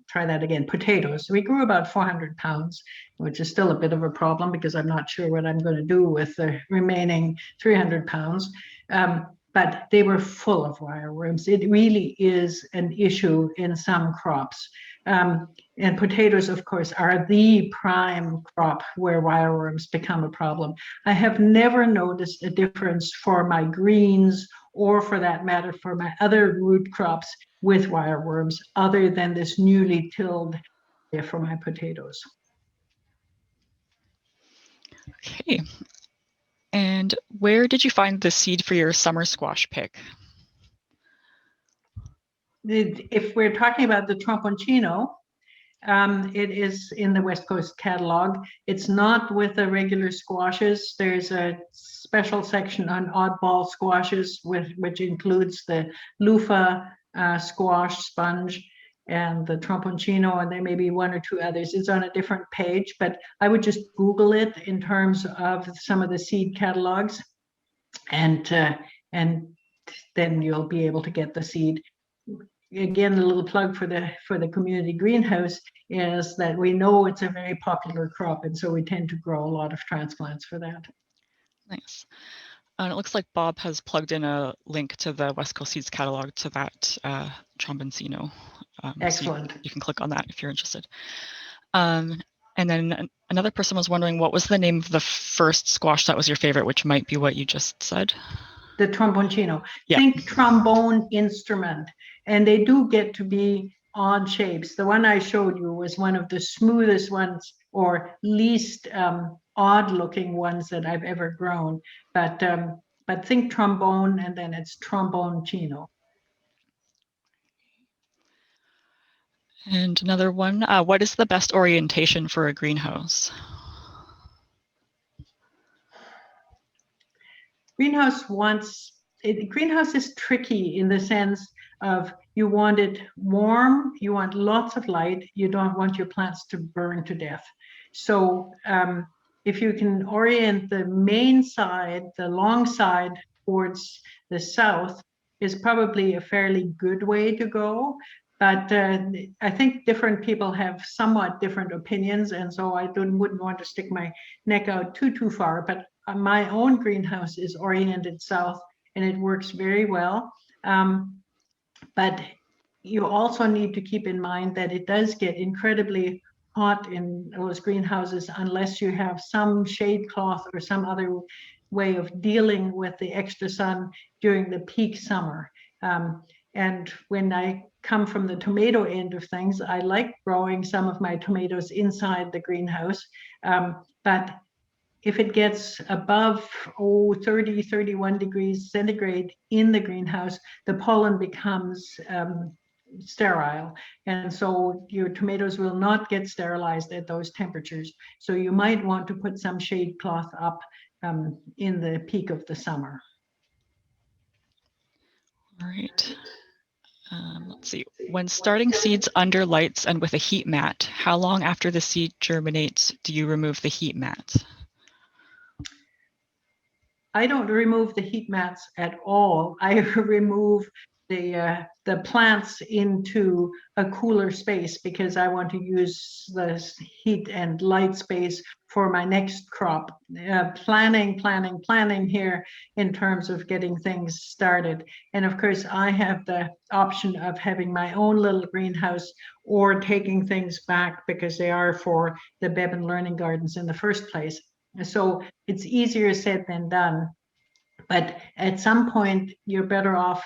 Try that again, potatoes. We grew about 400 pounds, which is still a bit of a problem because I'm not sure what I'm going to do with the remaining 300 pounds. But they were full of wireworms. It really is an issue in some crops. And potatoes, of course, are the prime crop where wireworms become a problem. I have never noticed a difference for my greens, or for that matter, for my other root crops with wireworms, other than this newly tilled area for my potatoes. Okay. And where did you find the seed for your summer squash pick? If we're talking about the Tromponcino, it is in the West Coast catalog. It's not with the regular squashes. There's a special section on oddball squashes, which includes the Loofah squash sponge and the Tromponcino, and there may be one or two others. It's on a different page, but I would just Google it in terms of some of the seed catalogs, and then you'll be able to get the seed. Again, a little plug for the community greenhouse is that we know it's a very popular crop, and so we tend to grow a lot of transplants for that. Nice. And it looks like Bob has plugged in a link to the West Coast Seeds catalog to that Tromponcino. Excellent. So you can click on that if you're interested. And then another person was wondering, what was the name of the first squash that was your favorite, which might be what you just said? The Tromponcino. Yeah. Think trombone instrument. And they do get to be odd shapes. The one I showed you was one of the smoothest ones, or least odd looking ones that I've ever grown. But think trombone, and then it's Tromponcino. And another one, what is the best orientation for a greenhouse? Greenhouse is tricky in the sense of you want it warm, you want lots of light, you don't want your plants to burn to death. So if you can orient the main side, the long side towards the south, is probably a fairly good way to go. But I think different people have somewhat different opinions, and so I wouldn't want to stick my neck out too far. But my own greenhouse is oriented south, and it works very well. But you also need to keep in mind that it does get incredibly hot in those greenhouses unless you have some shade cloth or some other way of dealing with the extra sun during the peak summer. And when I come from the tomato end of things, I like growing some of my tomatoes inside the greenhouse. But if it gets above 30, 31 degrees centigrade in the greenhouse, the pollen becomes sterile, and so your tomatoes will not get sterilized at those temperatures. So you might want to put some shade cloth up in the peak of the summer. All right. Let's see. When starting seeds under lights and with a heat mat, how long after the seed germinates do you remove the heat mat? I don't remove the heat mats at all. I remove the plants into a cooler space because I want to use the heat and light space for my next crop. Planning here in terms of getting things started. And of course, I have the option of having my own little greenhouse or taking things back because they are for the Beban Learning Gardens in the first place. So it's easier said than done. But at some point, you're better off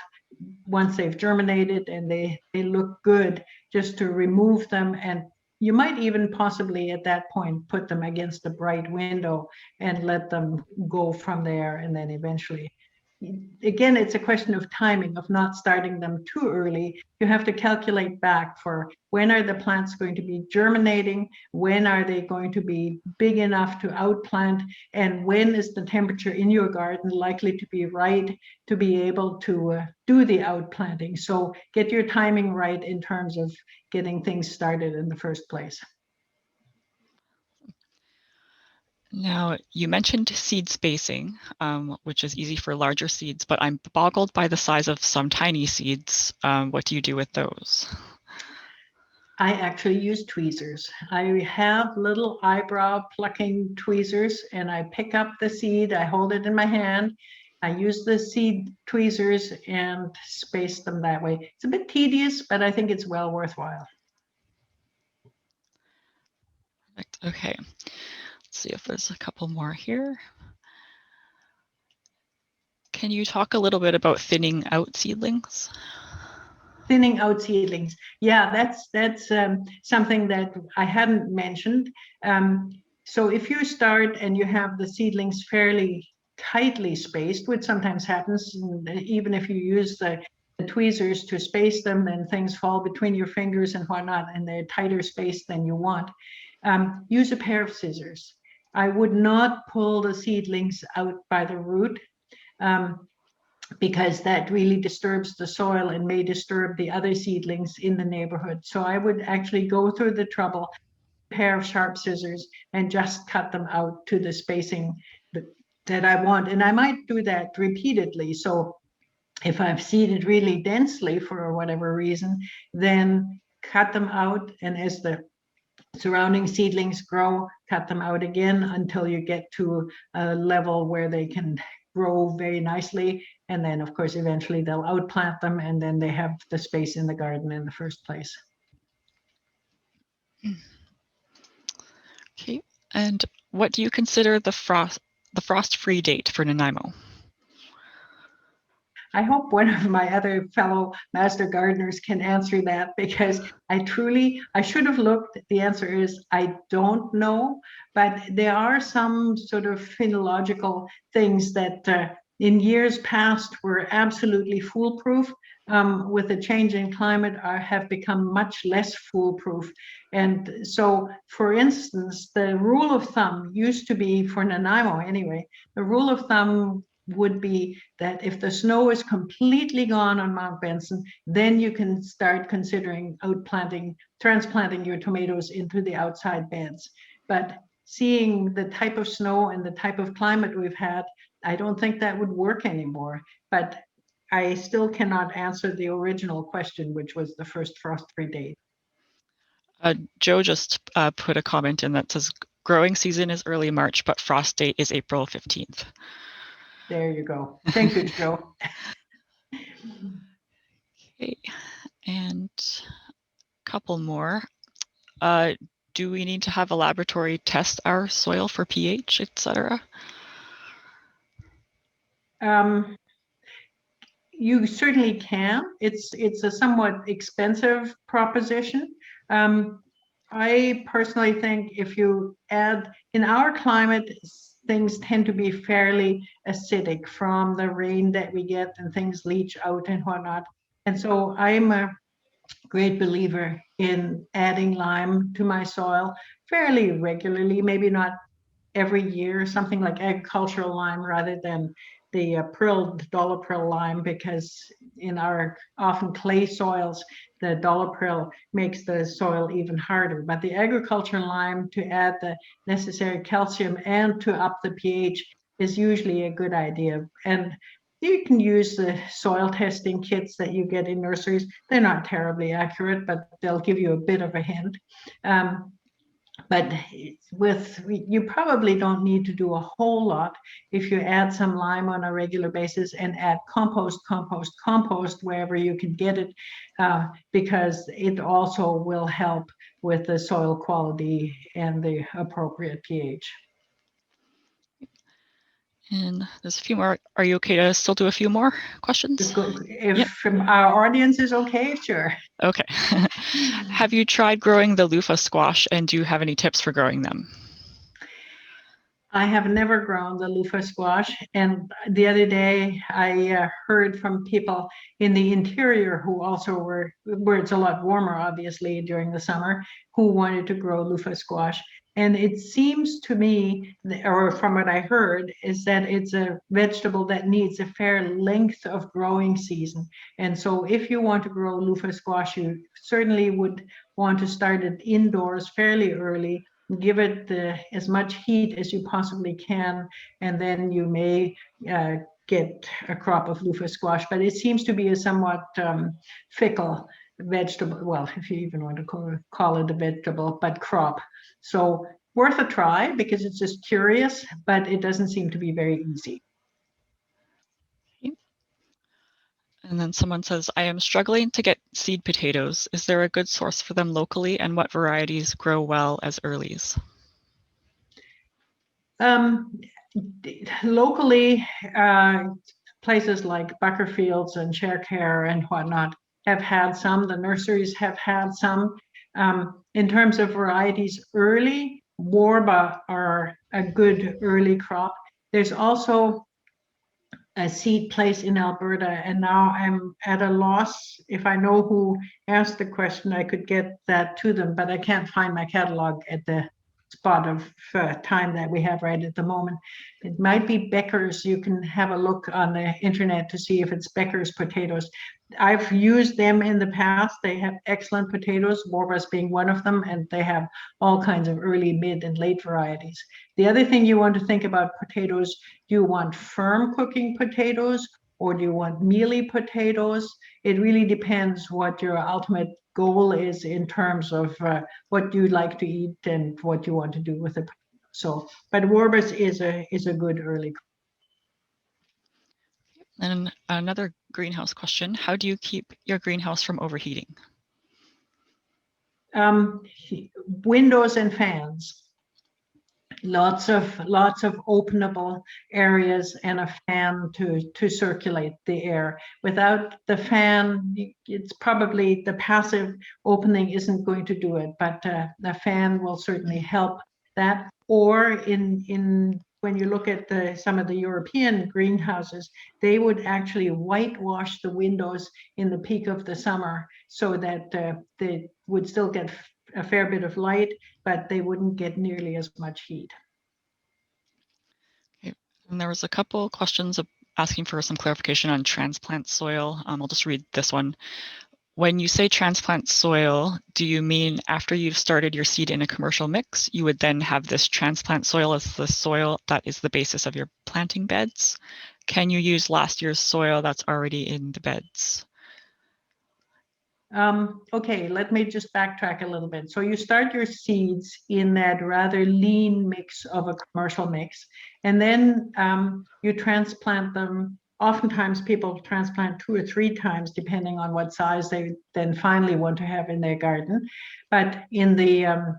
once they've germinated and they look good, just to remove them. And you might even possibly at that point put them against a bright window and let them go from there. And then eventually, again, it's a question of timing, of not starting them too early. You have to calculate back for when are the plants going to be germinating, when are they going to be big enough to outplant, and when is the temperature in your garden likely to be right to be able to do the outplanting. So get your timing right in terms of getting things started in the first place. Now, you mentioned seed spacing, which is easy for larger seeds, but I'm boggled by the size of some tiny seeds. What do you do with those? I actually use tweezers. I have little eyebrow plucking tweezers, and I pick up the seed, I hold it in my hand, I use the seed tweezers and space them that way. It's a bit tedious, but I think it's well worthwhile. Okay, let's see if there's a couple more here. Can you talk a little bit about thinning out seedlings? Thinning out seedlings. Yeah, that's something that I hadn't mentioned. So if you start and you have the seedlings fairly tightly spaced, which sometimes happens, even if you use the tweezers to space them, then things fall between your fingers and whatnot, and they're tighter spaced than you want. Use a pair of scissors. I would not pull the seedlings out by the root. Because that really disturbs the soil and may disturb the other seedlings in the neighborhood. So I would actually go through the trouble, pair of sharp scissors, and just cut them out to the spacing that I want. And I might do that repeatedly. So if I've seeded really densely for whatever reason, then cut them out. And as the surrounding seedlings grow, cut them out again until you get to a level where they can grow very nicely. And then, of course, eventually they'll outplant them, and then they have the space in the garden in the first place. Okay, and what do you consider the frost-free date for Nanaimo? I hope one of my other fellow master gardeners can answer that, because I should have looked. The answer is I don't know, but there are some sort of phenological things that in years past were absolutely foolproof. With the change in climate, have become much less foolproof. And so, for instance, the rule of thumb used to be, for Nanaimo anyway, the rule of thumb would be that if the snow is completely gone on Mount Benson, then you can start considering transplanting your tomatoes into the outside beds. But seeing the type of snow and the type of climate we've had, I don't think that would work anymore. But I still cannot answer the original question, which was the first frost-free date. Joe just put a comment in that says, growing season is early March, but frost date is April 15th. There you go. Thank you, Joe. Okay, and a couple more. Do we need to have a laboratory test our soil for pH, etc.? You certainly can. It's a somewhat expensive proposition. I personally think if you add, in our climate, things tend to be fairly acidic from the rain that we get, and things leach out and whatnot. And so I'm great believer in adding lime to my soil fairly regularly, maybe not every year, something like agricultural lime rather than the dollar prill lime, because in our often clay soils, the dollar prill makes the soil even harder. But the agricultural lime, to add the necessary calcium and to up the pH, is usually a good idea. And you can use the soil testing kits that you get in nurseries. They're not terribly accurate, but they'll give you a bit of a hint. But you probably don't need to do a whole lot if you add some lime on a regular basis and add compost wherever you can get it, because it also will help with the soil quality and the appropriate pH. And there's a few more. Are you okay to still do a few more questions? If our audience is okay, sure. Okay. Have you tried growing the loofah squash, and do you have any tips for growing them? I have never grown the loofah squash, and the other day I heard from people in the interior who also were, where it's a lot warmer, obviously, during the summer, who wanted to grow loofah squash. And it seems to me, or from what I heard, is that it's a vegetable that needs a fair length of growing season. And so if you want to grow loofah squash, you certainly would want to start it indoors fairly early, give it as much heat as you possibly can, and then you may get a crop of loofah squash. But it seems to be a somewhat fickle vegetable, well, if you even want to call it a vegetable, but crop. So worth a try, because it's just curious, but it doesn't seem to be very easy. And then someone says, I am struggling to get seed potatoes. Is there a good source for them locally, and what varieties grow well as earlies? Locally, places like Buckerfields and Chercare and whatnot have had some. The nurseries have had some. In terms of varieties early, Warba are a good early crop. There's also a seed place in Alberta, and now I'm at a loss. If I know who asked the question, I could get that to them, but I can't find my catalog at the spot of time that we have right at the moment. It might be Becker's. You can have a look on the internet to see if it's Becker's potatoes. I've used them in the past. They have excellent potatoes, Warba's being one of them, and they have all kinds of early, mid, and late varieties. The other thing you want to think about potatoes, do you want firm cooking potatoes or do you want mealy potatoes? It really depends what your ultimate goal is in terms of what you like to eat and what you want to do with the potato. So, but Warba's is a good early. And another greenhouse question: how do you keep your greenhouse from overheating? Windows and fans. Lots of openable areas and a fan to circulate the air. Without the fan, it's probably the passive opening isn't going to do it, but the fan will certainly help that. Or in when you look at some of the European greenhouses, they would actually whitewash the windows in the peak of the summer so that they would still get a fair bit of light, but they wouldn't get nearly as much heat. Okay. And there was a couple questions asking for some clarification on transplant soil. I'll just read this one. When you say transplant soil, do you mean after you've started your seed in a commercial mix, you would then have this transplant soil as the soil that is the basis of your planting beds? Can you use last year's soil that's already in the beds? Okay, let me just backtrack a little bit. So you start your seeds in that rather lean mix of a commercial mix, and then you transplant them. Oftentimes people transplant 2 or 3 times, depending on what size they then finally want to have in their garden. But in the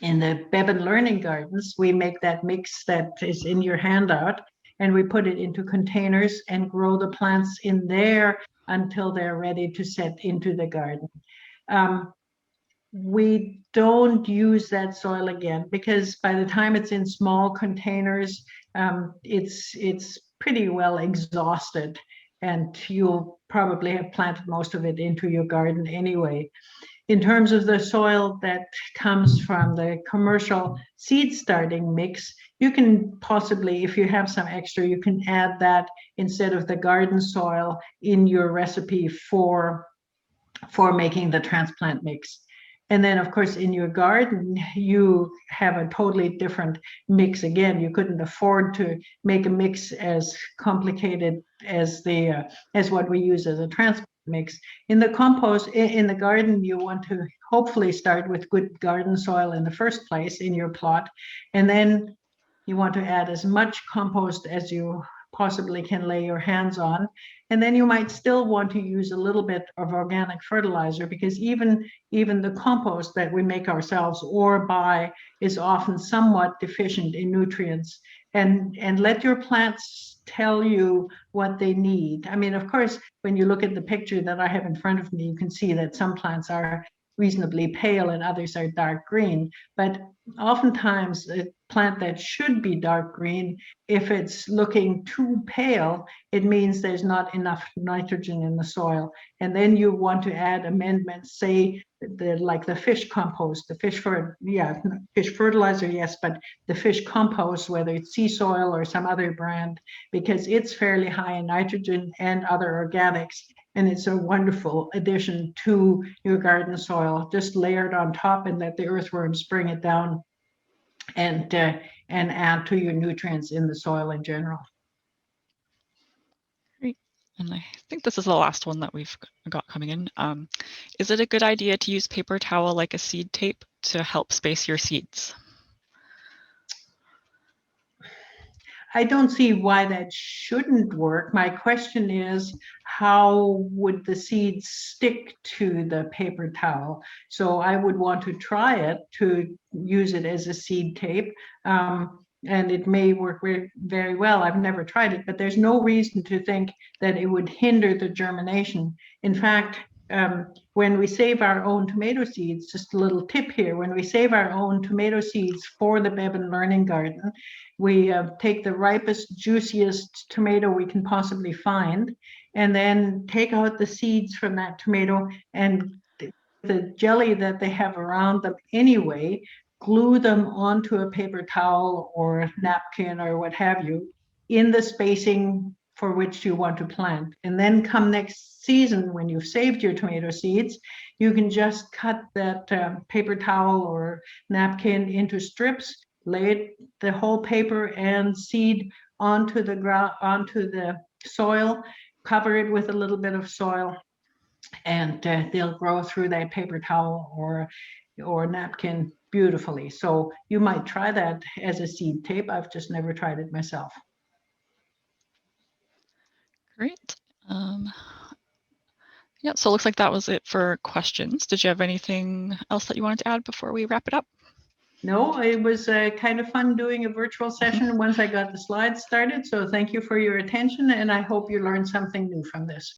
Beban Learning Gardens, we make that mix that is in your handout, and we put it into containers and grow the plants in there until they're ready to set into the garden. We don't use that soil again, because by the time it's in small containers, it's pretty well exhausted. and you'll probably have planted most of it into your garden anyway. In terms of the soil that comes from the commercial seed starting mix, you can possibly, if you have some extra, you can add that instead of the garden soil in your recipe for making the transplant mix. And then, of course, in your garden, you have a totally different mix. Again, you couldn't afford to make a mix as complicated as what we use as a transplant mix. In the compost, in the garden, you want to hopefully start with good garden soil in the first place in your plot. And then you want to add as much compost as you possibly can lay your hands on. And then you might still want to use a little bit of organic fertilizer, because even the compost that we make ourselves or buy is often somewhat deficient in nutrients. And let your plants tell you what they need. I mean, of course, when you look at the picture that I have in front of me, you can see that some plants are reasonably pale and others are dark green. But oftentimes a plant that should be dark green, if it's looking too pale, it means there's not enough nitrogen in the soil. And then you want to add amendments, say like the fish compost, fish fertilizer, yes, but the fish compost, whether it's sea soil or some other brand, because it's fairly high in nitrogen and other organics. And it's a wonderful addition to your garden soil, just layered on top and let the earthworms bring it down and add to your nutrients in the soil in general. Great. And I think this is the last one that we've got coming in. Is it a good idea to use paper towel like a seed tape to help space your seeds? I don't see why that shouldn't work. My question is, how would the seeds stick to the paper towel? So I would want to try it, to use it as a seed tape. And it may work very well. I've never tried it, but there's no reason to think that it would hinder the germination. In fact, when we save our own tomato seeds, just a little tip here, when we save our own tomato seeds for the Beban Learning Garden, we take the ripest, juiciest tomato we can possibly find, and then take out the seeds from that tomato, and the jelly that they have around them anyway, glue them onto a paper towel or napkin or what have you in the spacing for which you want to plant. And then come next season, when you've saved your tomato seeds, you can just cut that paper towel or napkin into strips, lay the whole paper and seed onto the ground, onto the soil, cover it with a little bit of soil, and they'll grow through that paper towel or napkin beautifully. So you might try that as a seed tape. I've just never tried it myself. Great. Yeah, so it looks like that was it for questions. Did you have anything else that you wanted to add before we wrap it up? No, it was kind of fun doing a virtual session once I got the slides started. So thank you for your attention, and I hope you learned something new from this.